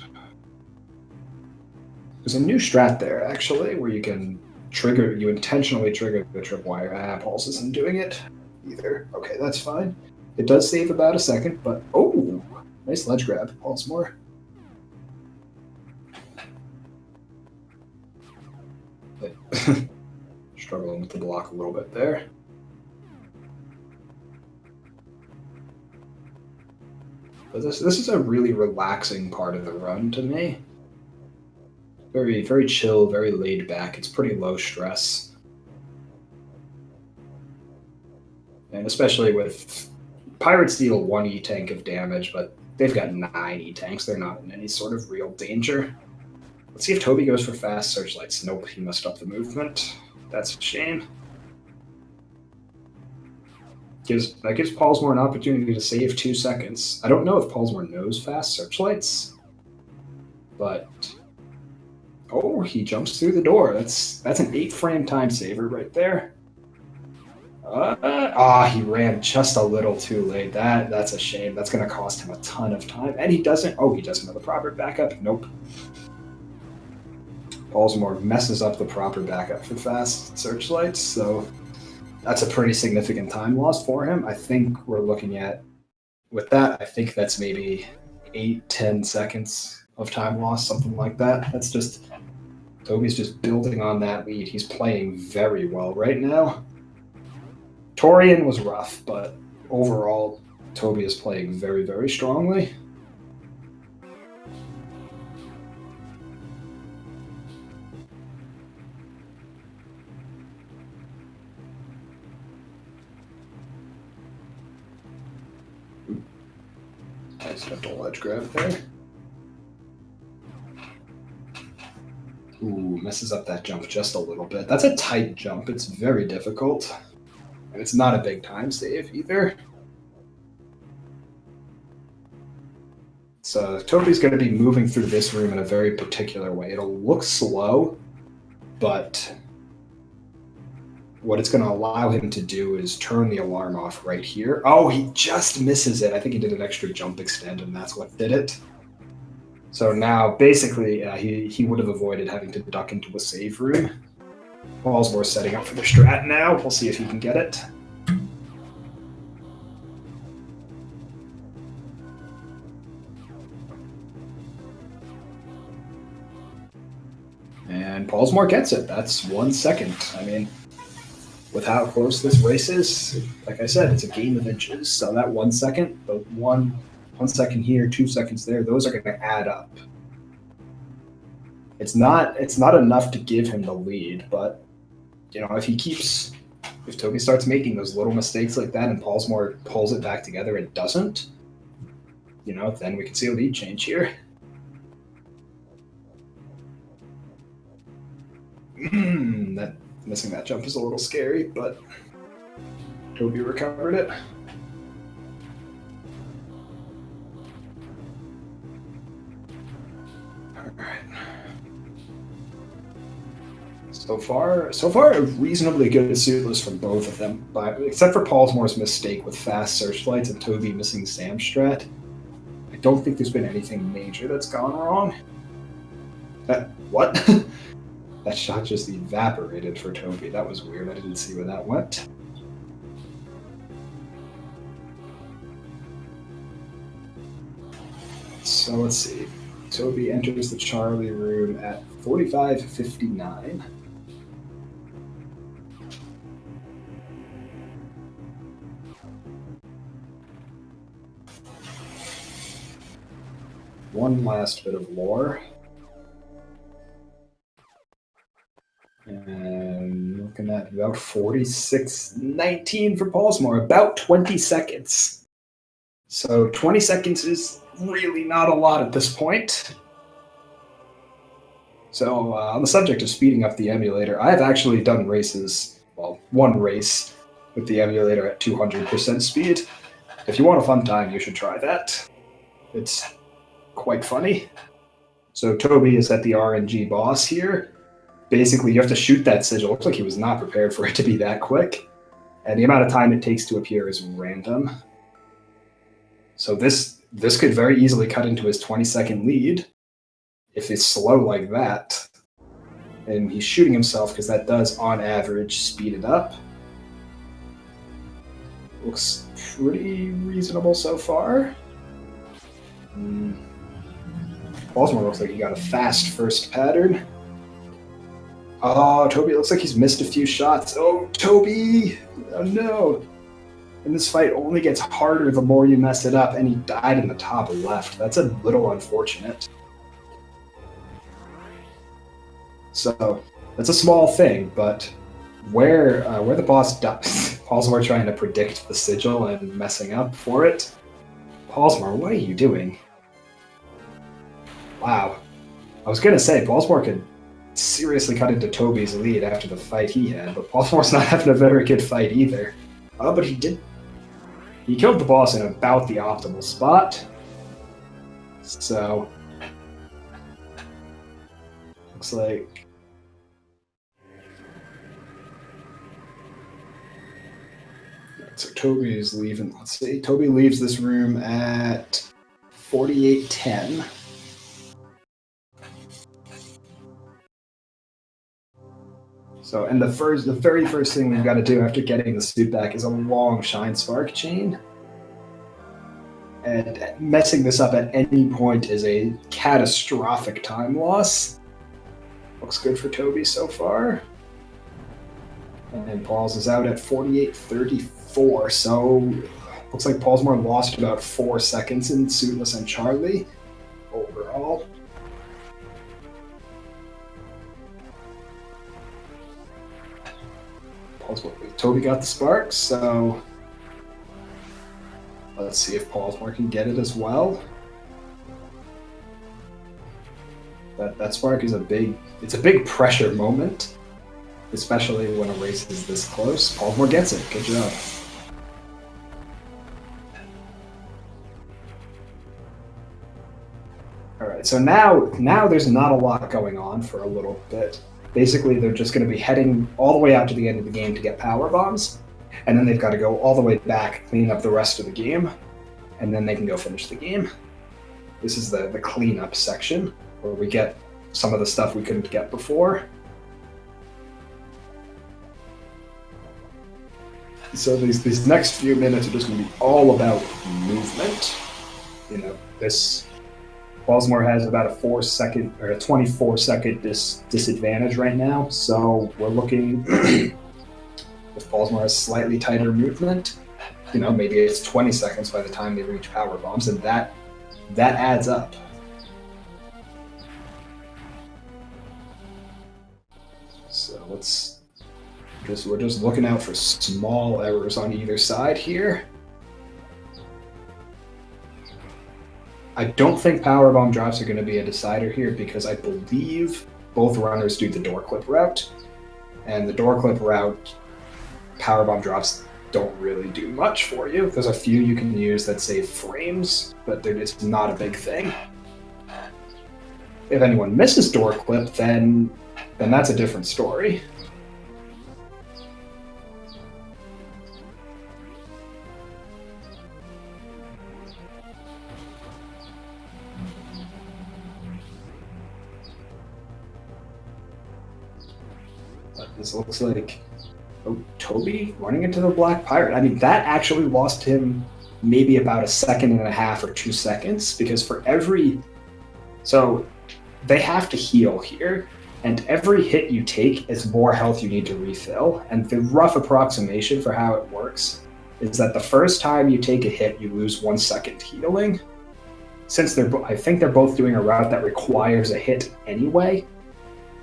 There's a new strat there, actually, where you can you intentionally trigger the tripwire. Pulse isn't doing it either. Okay, that's fine. It does save about a second, but oh, nice ledge grab, pollsmor. Struggling with the block a little bit there. But this is a really relaxing part of the run to me. Very, very chill, very laid back. It's pretty low stress. And especially with Pirates deal 1 E-tank of damage, but they've got 9 E-tanks. They're not in any sort of real danger. Let's see if Toby goes for fast searchlights. Nope, he messed up the movement. That's a shame. That gives pollsmor an opportunity to save 2 seconds. I don't know if pollsmor knows fast searchlights, but oh, he jumps through the door. That's an 8-frame time saver right there. He ran just a little too late. That's a shame. That's going to cost him a ton of time. And he doesn't. Oh, he doesn't have the proper backup. Nope. pollsmor messes up the proper backup for fast searchlights, so that's a pretty significant time loss for him. I think we're looking at, with that, I think that's maybe 8-10 seconds of time loss, something like that. That's just, Toby's just building on that lead. He's playing very well right now. Torian was rough, but overall, Toby is playing very, very strongly. Nice gentle ledge grab there. Ooh, messes up that jump just a little bit. That's a tight jump. It's very difficult. And it's not a big time save either. So Toby's going to be moving through this room in a very particular way. It'll look slow, but what it's going to allow him to do is turn the alarm off right here. Oh, he just misses it. I think he did an extra jump extend, and that's what did it. So now, basically, he would have avoided having to duck into a save room. pollsmor setting up for the strat now. We'll see if he can get it. And pollsmor gets it. That's 1 second. I mean, with how close this race is, like I said, it's a game of inches. So that 1 second, the one second here, 2 seconds there, those are going to add up. It's not enough to give him the lead, but you know, if Toby starts making those little mistakes like that and pollsmor pulls it back together and doesn't, you know, then we can see a lead change here. That missing that jump is a little scary, but Toby recovered it. Alright. So far, a reasonably good suitless from both of them, but except for pollsmor's mistake with fast searchlights and Toby missing Sam strat. I don't think there's been anything major that's gone wrong. What? That shot just evaporated for Toby. That was weird. I didn't see where that went. So let's see. Toby enters the Charlie room at 45:59. One last bit of lore. And looking at about 46:19 for pollsmor, about 20 seconds. So 20 seconds is really not a lot at this point. So on the subject of speeding up the emulator, I've actually done races, well, one race with the emulator at 200% speed. If you want a fun time, you should try that. It's quite funny. So Toby is at the RNG boss here. Basically, you have to shoot that sigil. It looks like he was not prepared for it to be that quick. And the amount of time it takes to appear is random. So this could very easily cut into his 20-second lead if it's slow like that. And he's shooting himself because that does, on average, speed it up. Looks pretty reasonable so far. pollsmor looks like he got a fast first pattern. Oh, Toby looks like he's missed a few shots. Oh, Toby! Oh, no. And this fight only gets harder the more you mess it up, and he died in the top left. That's a little unfortunate. So, that's a small thing, but where the boss dies, pollsmor trying to predict the sigil and messing up for it. pollsmor, what are you doing? Wow. I was going to say, pollsmor could seriously cut into Toby's lead after the fight he had, but pollsmor's not having a very good fight either. Oh, but he did. He killed the boss in about the optimal spot. So, looks like so Toby is leaving. Let's see. Toby leaves this room at 48:10. So, and the very first thing we've got to do after getting the suit back is a long shine spark chain. And messing this up at any point is a catastrophic time loss. Looks good for Toby so far. And Pauls is out at 48:34, so looks like pollsmor lost about 4 seconds in Suitless and Charlie overall. Toby got the spark, so let's see if pollsmor can get it as well. That spark is a big pressure moment, especially when a race is this close. pollsmor gets it. Good job. All right, so now there's not a lot going on for a little bit. Basically, they're just going to be heading all the way out to the end of the game to get power bombs, and then they've got to go all the way back, clean up the rest of the game, and then they can go finish the game. This is the cleanup section, where we get some of the stuff we couldn't get before. So these next few minutes are just going to be all about movement. You know, this pollsmor has about a 4-second or a 24-second disadvantage right now, so we're looking if pollsmor has slightly tighter movement, you know, maybe it's 20 seconds by the time they reach power bombs, and that adds up. we're just looking out for small errors on either side here. I don't think powerbomb drops are going to be a decider here because I believe both runners do the door clip route, and the door clip route powerbomb drops don't really do much for you. There's a few you can use that save frames, but it's not a big thing. If anyone misses door clip, then that's a different story. But this looks like Toby running into the Black Pirate. I mean, that actually lost him maybe about 1.5 seconds or 2 seconds, because for every... So they have to heal here, and every hit you take is more health you need to refill. And the rough approximation for how it works is that the first time you take a hit, you lose 1 second healing. Since I think they're both doing a route that requires a hit anyway,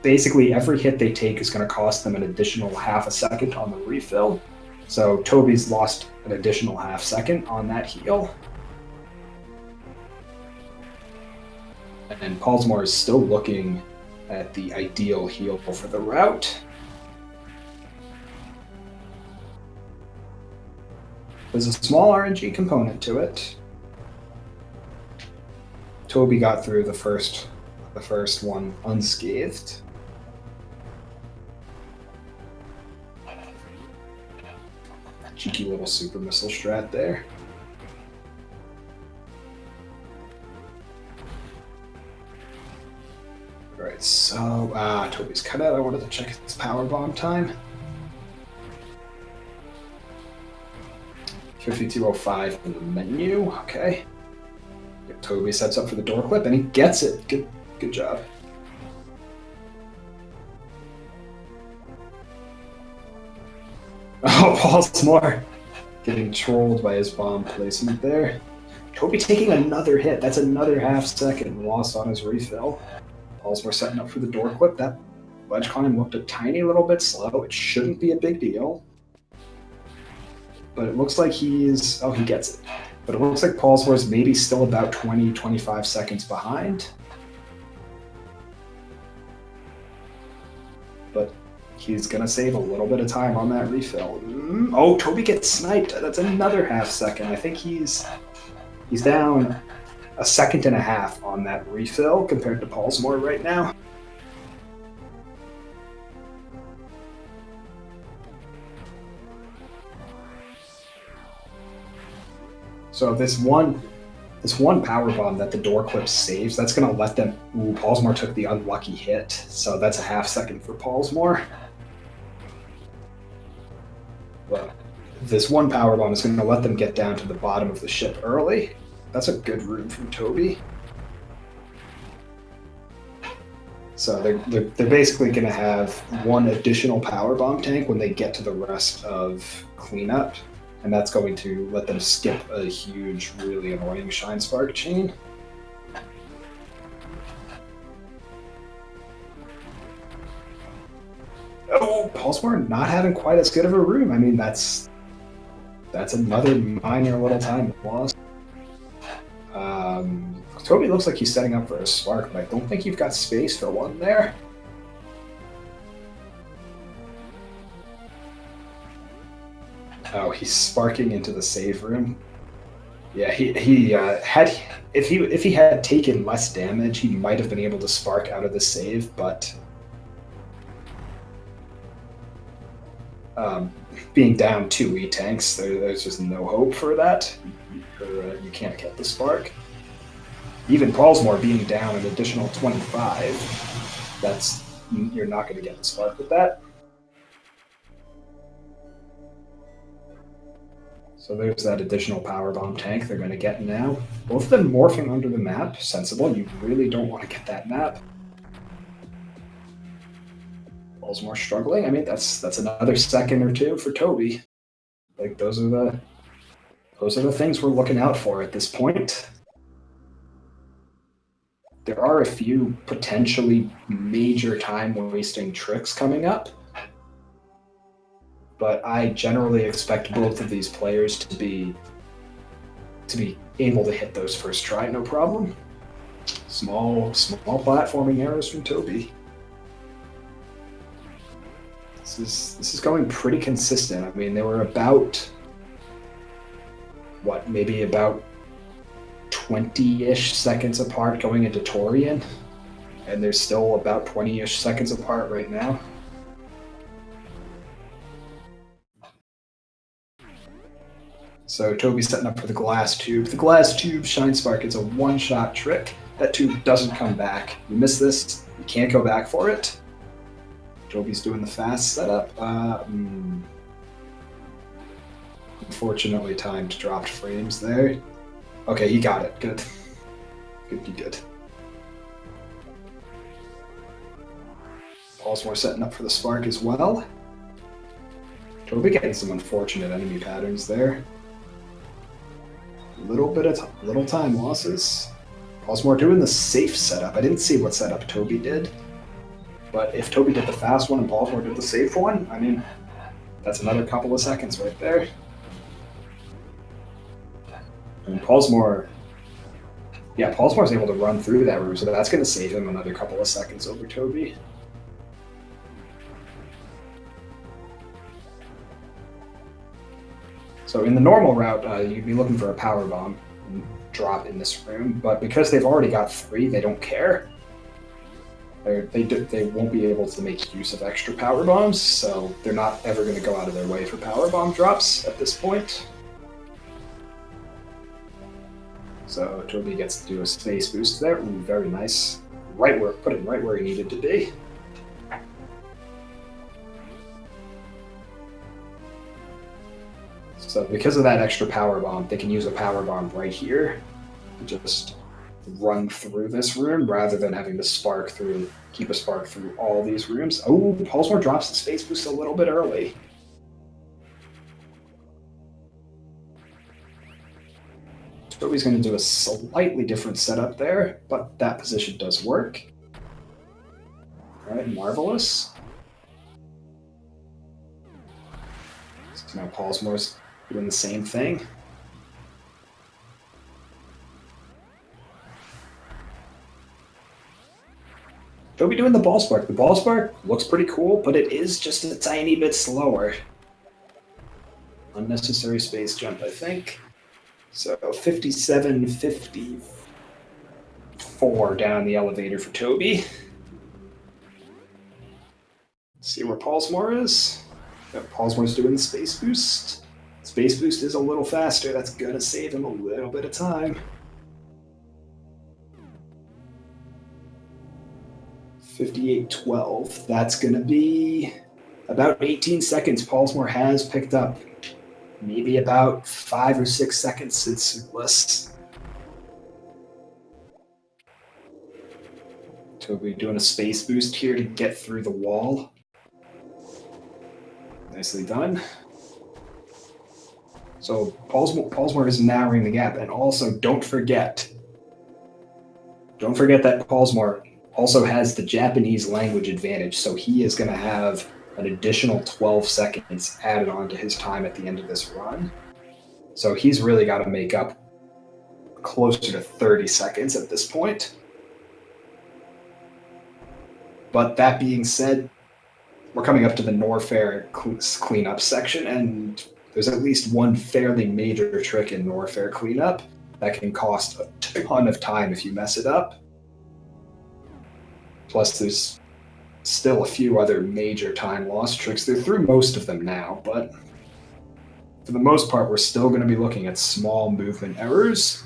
basically every hit they take is going to cost them an additional 0.5 second on the refill. So Toby's lost an additional 0.5 second on that heal. And pollsmor is still looking at the ideal heal for the route. There's a small RNG component to it. Toby got through the first one unscathed. Cheeky little super missile strat there. Alright, so Toby's cut out. I wanted to check his power bomb time. 52:05 in the menu. Okay. Toby sets up for the door clip and he gets it. Good job. Oh, pollsmor getting trolled by his bomb placement there. Toby taking another hit. That's another 0.5 second lost on his refill. pollsmor setting up for the door clip. That ledge climb looked a tiny little bit slow. It shouldn't be a big deal. But it looks like he gets it. But it looks like pollsmor's maybe still about 20-25 seconds behind. But he's going to save a little bit of time on that refill. Oh, Toby gets sniped. That's another 0.5 second. I think he's down 1.5 seconds on that refill compared to pollsmor right now. So this one power bomb that the door clip saves, that's going to let them... Ooh, pollsmor took the unlucky hit, so that's a 0.5 second for pollsmor. But this one power bomb is going to let them get down to the bottom of the ship early. That's a good room from Toby. So they're basically going to have one additional power bomb tank when they get to the rest of cleanup. And that's going to let them skip a huge, really annoying Shine Spark chain. Oh, pollsmor not having quite as good of a room. I mean, that's another minor little time loss. Toby looks like he's setting up for a spark, but I don't think you've got space for one there. Oh, he's sparking into the save room. Yeah, he had if he had taken less damage, he might have been able to spark out of the save, but being down 2 E-tanks, there's just no hope for that. You can't get the spark. Even pollsmor being down an additional 25, you're not going to get the spark with that. So there's that additional power bomb tank they're going to get now. Both of them morphing under the map. Sensible. You really don't want to get that map. pollsmor struggling. I mean, that's another 1 second or 2 for Toby. Like those are the things we're looking out for at this point. There are a few potentially major time-wasting tricks coming up. but I generally expect both of these players to be able to hit those first try, no problem. Small platforming errors from Toby. This is going pretty consistent. I mean, they were about maybe about 20-ish seconds apart going into Torian, and they're still about 20-ish seconds apart right now. So Toby's setting up for the glass tube. The glass tube Shine Spark is a one-shot trick. That tube doesn't come back. You miss this, you can't go back for it. Toby's doing the fast setup. Unfortunately, timed dropped frames there. Okay, he got it. Good. Good. pollsmor setting up for the spark as well. Toby getting some unfortunate enemy patterns there. Little time losses. pollsmor doing the safe setup. I didn't see what setup Toby did, but if Toby did the fast one and pollsmor did the safe one, I mean, that's another couple of seconds right there. And pollsmor is able to run through that room, so that's going to save him another couple of seconds over Toby. So in the normal route, you'd be looking for a power bomb and drop in this room, but because they've already got 3, they don't care. They won't be able to make use of extra power bombs, so they're not ever going to go out of their way for power bomb drops at this point. So Toby gets to do a space boost there. Ooh, very nice. Put it right where he needed to be. So because of that extra power bomb, they can use a power bomb right here to just run through this room rather than having to keep a spark through all these rooms. Oh, pollsmor drops the space boost a little bit early. Toby's going to do a slightly different setup there, but that position does work. All right, marvelous. So now pollsmor's doing the same thing. Toby doing the ball spark. The ball spark looks pretty cool, but it is just a tiny bit slower. Unnecessary space jump, I think. So 57-54 down the elevator for Toby. Let's see where pollsmor is. pollsmor's doing the space boost. Space boost is a little faster. That's going to save him a little bit of time. 58-12. That's going to be about 18 seconds. pollsmor has picked up. Maybe about 5 or 6 seconds since Suitless. Toby doing a space boost here to get through the wall. Nicely done. So pollsmor is narrowing the gap, and also don't forget that pollsmor also has the Japanese language advantage, so he is going to have an additional 12 seconds added on to his time at the end of this run. So he's really got to make up closer to 30 seconds at this point. But that being said, we're coming up to the Norfair cleanup section, and there's at least one fairly major trick in Norfair cleanup that can cost a ton of time if you mess it up. Plus, there's still a few other major time loss tricks. They're through most of them now, but for the most part, we're still going to be looking at small movement errors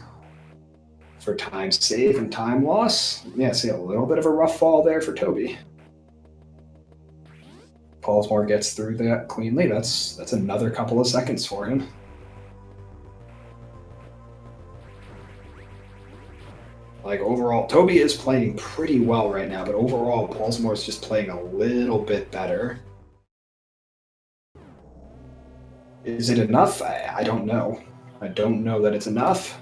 for time save and time loss. Yeah, see a little bit of a rough fall there for Toby. pollsmor gets through that cleanly. That's another couple of seconds for him. Like, overall, Toby is playing pretty well right now, but overall, pollsmor is just playing a little bit better. Is it enough? I don't know. I don't know that it's enough.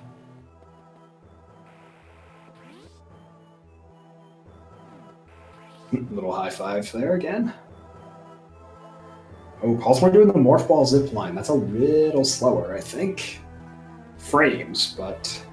Little high five there again. Oh, pollsmor doing the morph ball zip line. That's a little slower, I think. Frames, but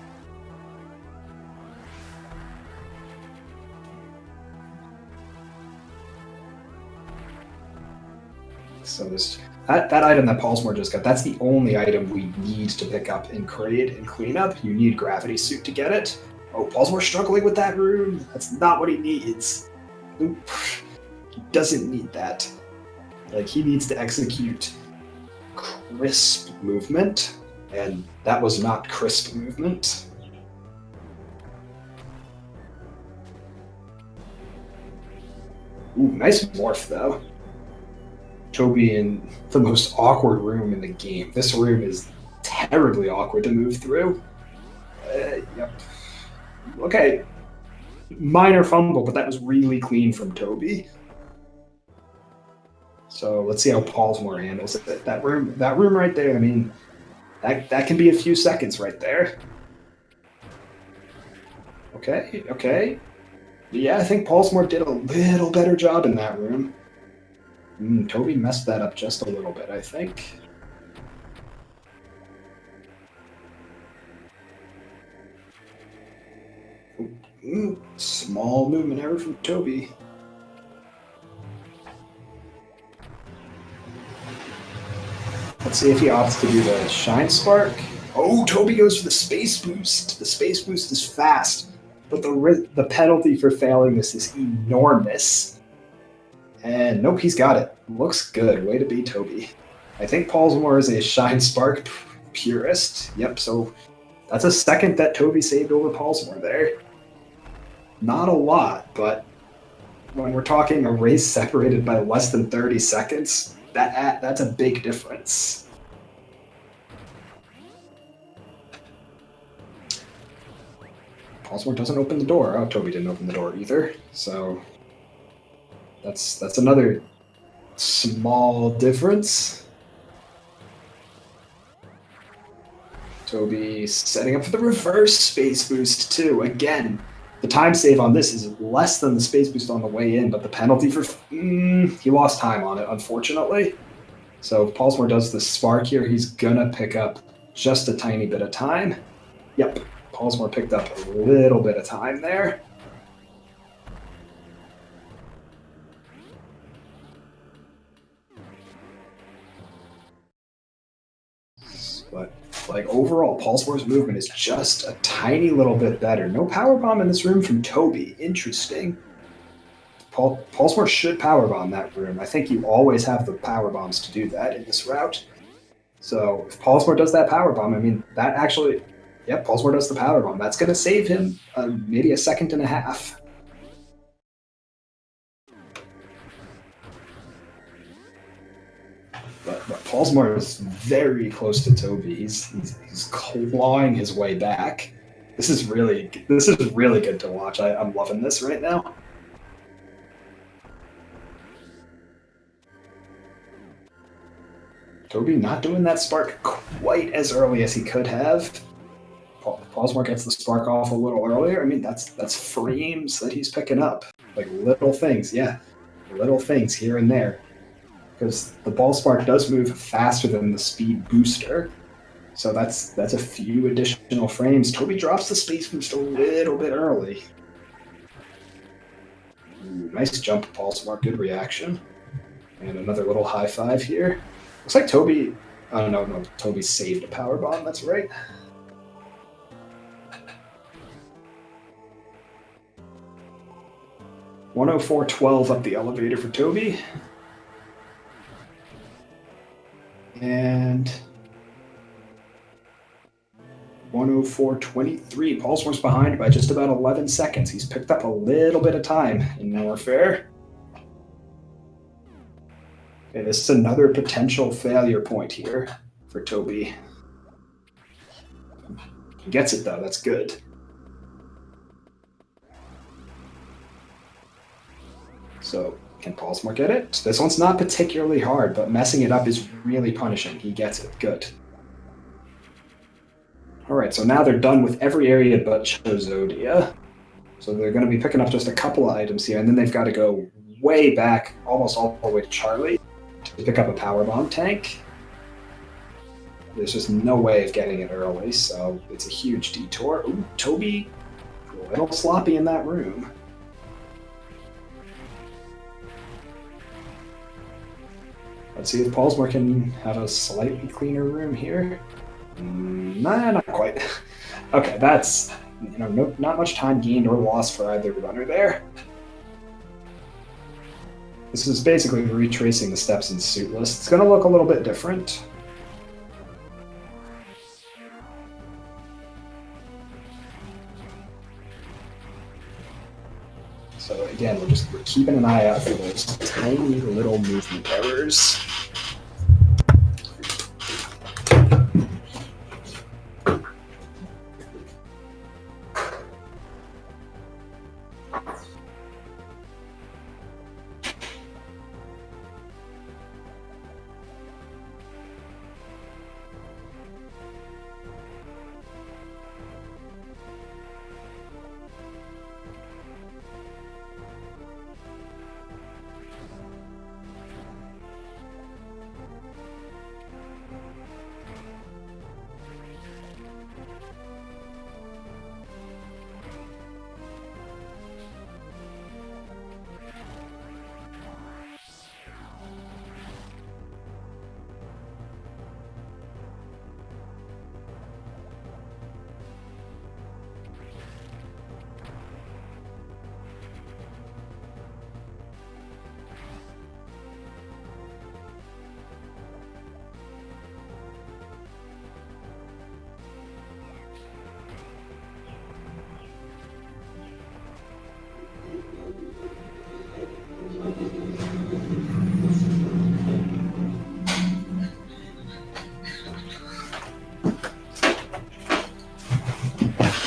so this that item that pollsmor just got, that's the only item we need to pick up in Crate and Cleanup. You need Gravity Suit to get it. Oh, pollsmor's struggling with that rune. That's not what he needs. Nope. He doesn't need that. Like, he needs to execute crisp movement, and that was not crisp movement. Ooh, nice morph, though. Toby in the most awkward room in the game. This room is terribly awkward to move through. Yep. Okay. Minor fumble, but that was really clean from Toby. So let's see how pollsmor handles it. That room right there, I mean, that can be a few seconds right there. Okay. Yeah, I think pollsmor did a little better job in that room. Toby messed that up just a little bit, I think. Small movement error from Toby. Let's see if he opts to do the Shine Spark. Oh, Toby goes for the Space Boost. The Space Boost is fast, but the penalty for failing this is enormous. And nope, he's got it. Looks good. Way to be, Toby. I think pollsmor is a Shine Spark purist. Yep, so that's a second that Toby saved over pollsmor there. Not a lot, but when we're talking a race separated by less than 30 seconds, that's a big difference. pollsmor doesn't open the door. Oh, Toby didn't open the door either. So that's another small difference. Toby setting up for the reverse space boost too. Again, the time save on this is less than the space boost on the way in, but the penalty for he lost time on it, unfortunately. So if pollsmor does the spark here, he's gonna pick up just a tiny bit of time. Yep, pollsmor picked up a little bit of time there. But like overall, pollsmor's movement is just a tiny little bit better. No powerbomb in this room from Toby. Interesting. pollsmor should powerbomb that room. I think you always have the powerbombs to do that in this route. So if pollsmor does that powerbomb, I mean, that actually, yep, pollsmor does the powerbomb. That's going to save him maybe a second and a half. But pollsmor is very close to Toby. He's clawing his way back. This is really good to watch. I'm loving this right now. Toby not doing that spark quite as early as he could have. pollsmor gets the spark off a little earlier. I mean, that's frames that he's picking up. Like little things, yeah. Little things here and there. Because the ball spark does move faster than the speed booster. So that's a few additional frames. Toby drops the space boost a little bit early. Ooh, nice jump, pollsmor. Good reaction. And another little high five here. Looks like Toby... Oh, no, Toby saved a power bomb. That's right. .104.12 up the elevator for Toby. And 104.23. pollsmor's behind by just about 11 seconds. He's picked up a little bit of time in warfare. Okay, this is another potential failure point here for Toby. He gets it though, that's good. So, can pollsmor get it? This one's not particularly hard, but messing it up is really punishing. He gets it, good. Alright, so now they're done with every area but Chozodia. So they're going to be picking up just a couple of items here, and then they've got to go way back, almost all the way to Charlie, to pick up a power bomb tank. There's just no way of getting it early, so it's a huge detour. Ooh, Toby, a little sloppy in that room. Let's see if pollsmor can have a slightly cleaner room here. Nah, not quite. Okay, that's not much time gained or lost for either runner there. This is basically retracing the steps in suit list. It's going to look a little bit different. So again, we're keeping an eye out for those tiny little movement errors.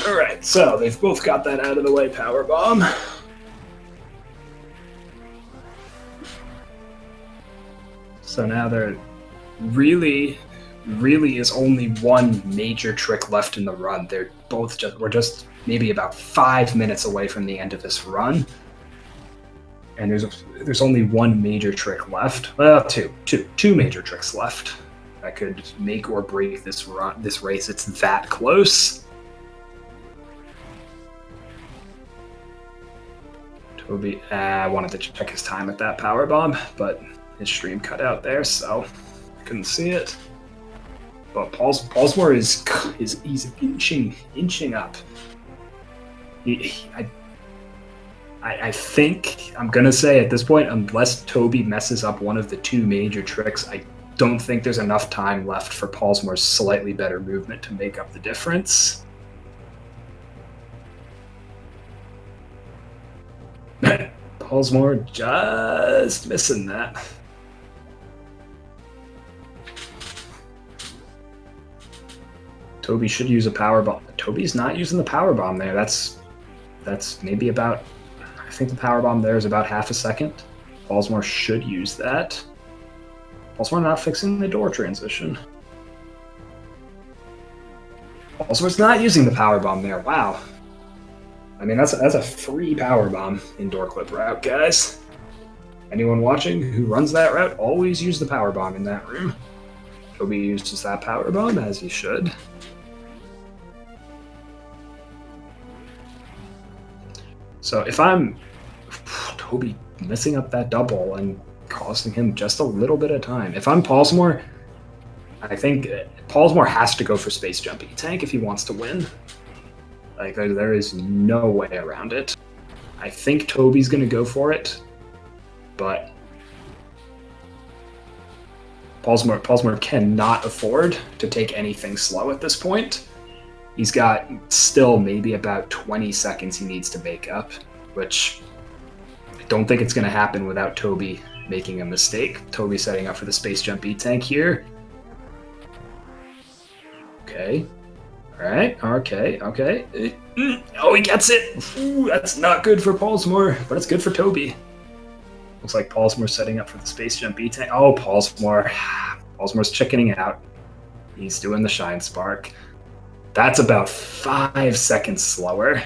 Alright, so they've both got that out of the way, powerbomb. So now there really is only one major trick left in the run. We're just maybe about 5 minutes away from the end of this run. And there's only one major trick left. Well, two major tricks left that could make or break this race. It's that close. Toby wanted to check his time at that power bomb, but his stream cut out there, so I couldn't see it. But pollsmor is inching up. I think I'm gonna say at this point, unless Toby messes up one of the two major tricks, I don't think there's enough time left for pollsmor's slightly better movement to make up the difference. pollsmor just missing that. Toby should use a power bomb. Toby's not using the power bomb there. That's maybe about. I think the power bomb there is about half a second. pollsmor should use that. pollsmor not fixing the door transition. pollsmor's not using the power bomb there. Wow. I mean, that's a free power bomb in door clip route, guys. Anyone watching who runs that route, always use the power bomb in that room. Toby uses that power bomb as he should. So if I'm Toby messing up that double and costing him just a little bit of time, if I'm pollsmor, I think pollsmor has to go for space jump E-Tank if he wants to win. Like, there is no way around it. I think Toby's going to go for it, but pollsmor cannot afford to take anything slow at this point. He's got still maybe about 20 seconds he needs to make up, which I don't think it's going to happen without Toby making a mistake. Toby setting up for the space jump E-Tank here. Okay. Alright, okay. Oh, he gets it! Ooh, that's not good for pollsmor, but it's good for Toby. Looks like pollsmor's setting up for the space jump E-Tank. Oh, pollsmor's chickening out. He's doing the shine spark. That's about 5 seconds slower.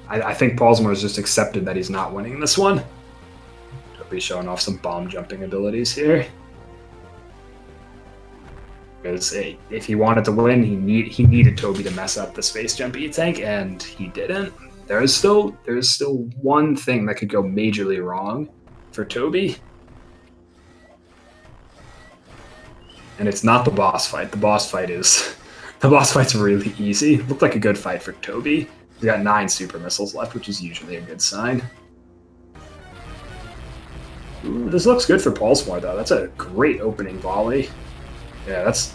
I think pollsmor has just accepted that he's not winning this one. Toby's showing off some bomb jumping abilities here. Because if he wanted to win, he needed Toby to mess up the space jump E-Tank, and he didn't. There's still one thing that could go majorly wrong for Toby. And it's not the boss fight. The boss fight's really easy. Looked like a good fight for Toby. He's got 9 super missiles left, which is usually a good sign. Ooh, this looks good for pollsmor, though. That's a great opening volley. Yeah, that's...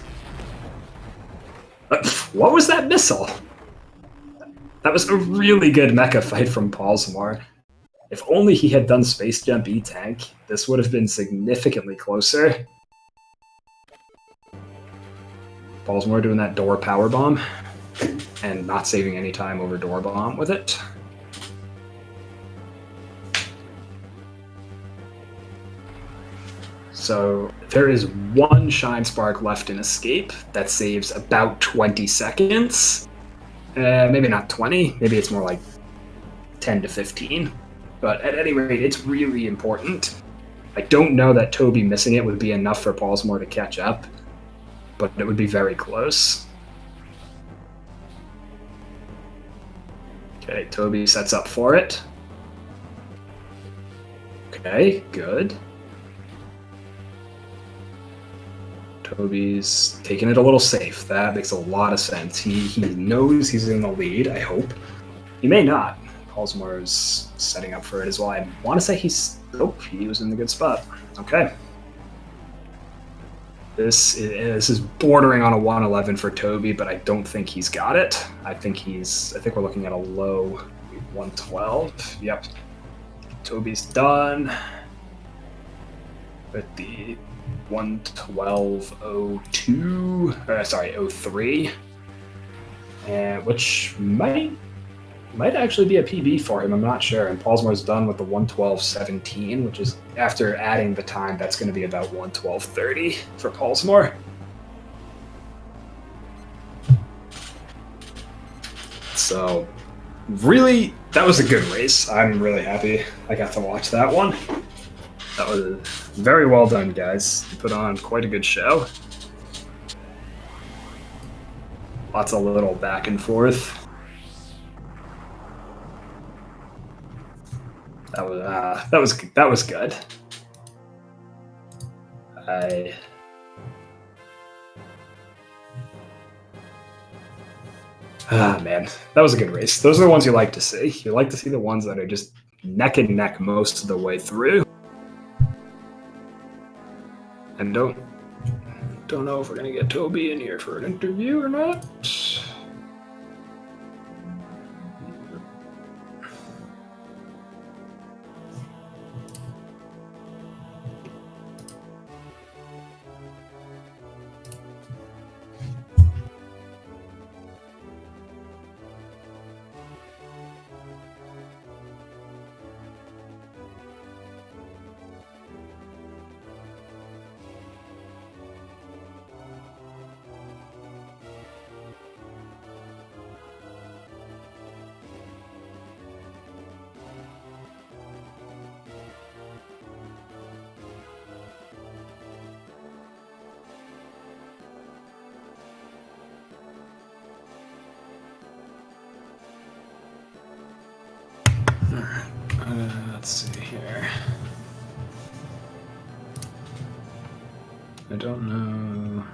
What was that missile? That was a really good mecha fight from pollsmor. If only he had done Space Jump E-Tank, this would have been significantly closer. pollsmor doing that door power bomb and not saving any time over door bomb with it. So there is one Shine Spark left in Escape that saves about 20 seconds. Maybe not 20, maybe it's more like 10 to 15. But at any rate, it's really important. I don't know that Toby missing it would be enough for pollsmor to catch up, but it would be very close. Okay, Toby sets up for it. Okay, good. Toby's taking it a little safe. That makes a lot of sense. He knows he's in the lead, I hope. He may not. pollsmor's setting up for it as well. I want to say he was in the good spot. Okay. This is bordering on a 111 for Toby, but I don't think he's got it. I think we're looking at a low 112. Yep. Toby's done with the 112.02. 03. Which might actually be a PB for him, I'm not sure. And pollsmor's done with the 112.17, which is, after adding the time, that's going to be about 112.30 for pollsmor. So, really, that was a good race. I'm really happy I got to watch that one. That was very well done, guys. You put on quite a good show. Lots of little back and forth. That was good. Man, that was a good race. Those are the ones you like to see. You like to see the ones that are just neck and neck most of the way through. And don't know if we're gonna get Toby in here for an interview or not. Let's see here. I don't know.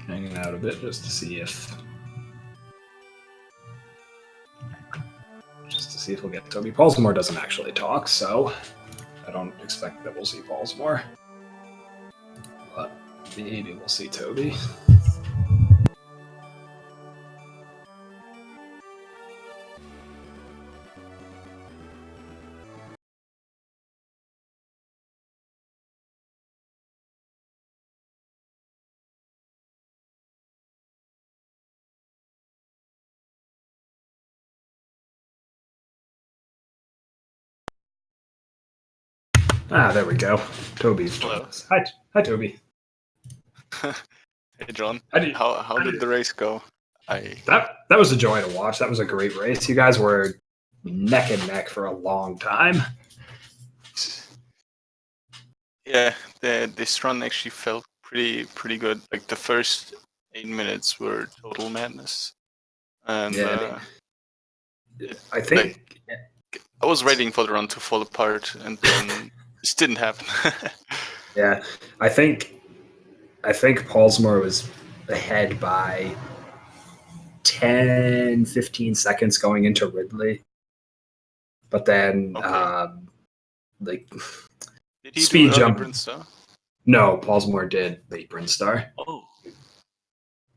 Hanging out a bit just to see if we'll get Toby. pollsmor doesn't actually talk, so I don't expect that we'll see pollsmor. But maybe we'll see Toby. There we go. Toby's joined us. Hi, Toby. Hey, John. How How did the race go? That was a joy to watch. That was a great race. You guys were neck and neck for a long time. Yeah, this run actually felt pretty good. Like the first 8 minutes were total madness, and I think I was waiting for the run to fall apart, and then this didn't happen. Yeah, I think pollsmor was ahead by 10, 15 seconds going into Ridley, but then Okay. like Did he speed do early jump. Brinstar? No, pollsmor did late Brinstar. Oh.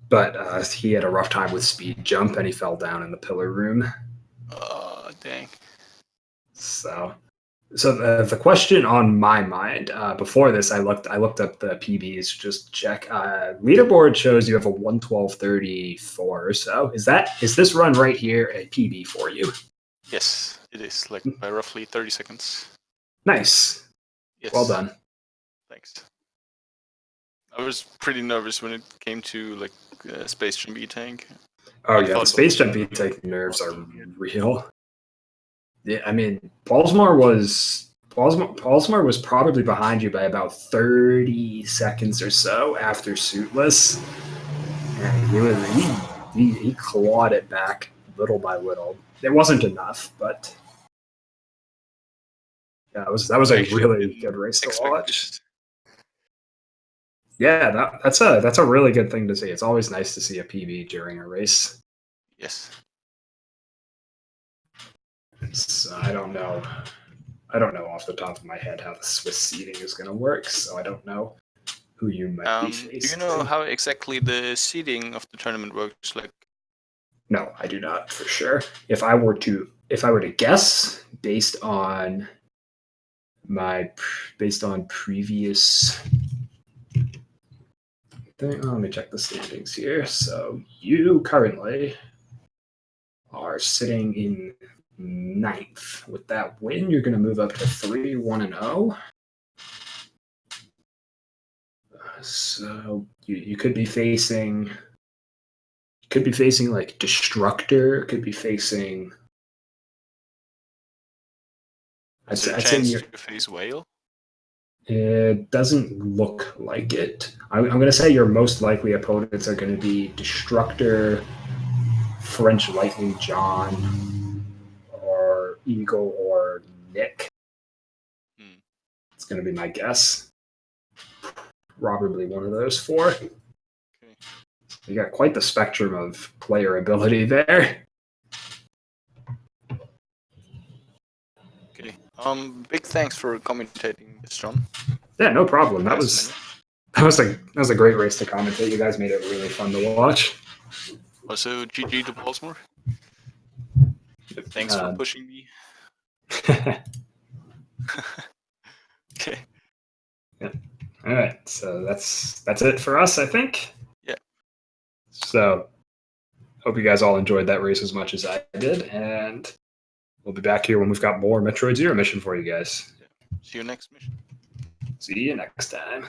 But he had a rough time with speed jump, and he fell down in the pillar room. Oh, dang. So the question on my mind before this, I looked up the PBs just to check. Leaderboard shows you have a 1:12:34 or so. Is this run right here a PB for you? Yes, it is, like by roughly 30 seconds. Nice. Yes. Well done. Thanks. I was pretty nervous when it came to like Space Jam tank. Oh yeah, the Space Jam tank nerves are real. Yeah, I mean, pollsmor was probably behind you by about 30 seconds or so after Suitless, and he clawed it back little by little. It wasn't enough, but yeah, that was a really good race to watch. This. Yeah, that's a really good thing to see. It's always nice to see a PB during a race. Yes. So I don't know off the top of my head how the Swiss seeding is going to work, so I don't know who you might be facing. Do you know how exactly the seeding of the tournament works? Like, no, I do not for sure. If I were to guess based on previous thing, let me check the standings here. So you currently are sitting in 9th. With that win, you're going to move up to 3-1-0. So you could be facing like Destructor. Could be facing. I'd say you face Whale. It doesn't look like it. I'm going to say your most likely opponents are going to be Destructor, French Lightning John, or Eagle or Nick. It's going to be my guess. Probably one of those four. Okay. You got quite the spectrum of player ability there. Okay. Big thanks for commentating this, John. Yeah, no problem. That was a great race to commentate. You guys made it really fun to watch. Also, GG to pollsmor. Thanks for pushing me. Okay. Yeah. All right. So that's it for us, I think. Yeah. So hope you guys all enjoyed that race as much as I did, and we'll be back here when we've got more Metroid Zero mission for you guys. Yeah. See you next mission. See you next time.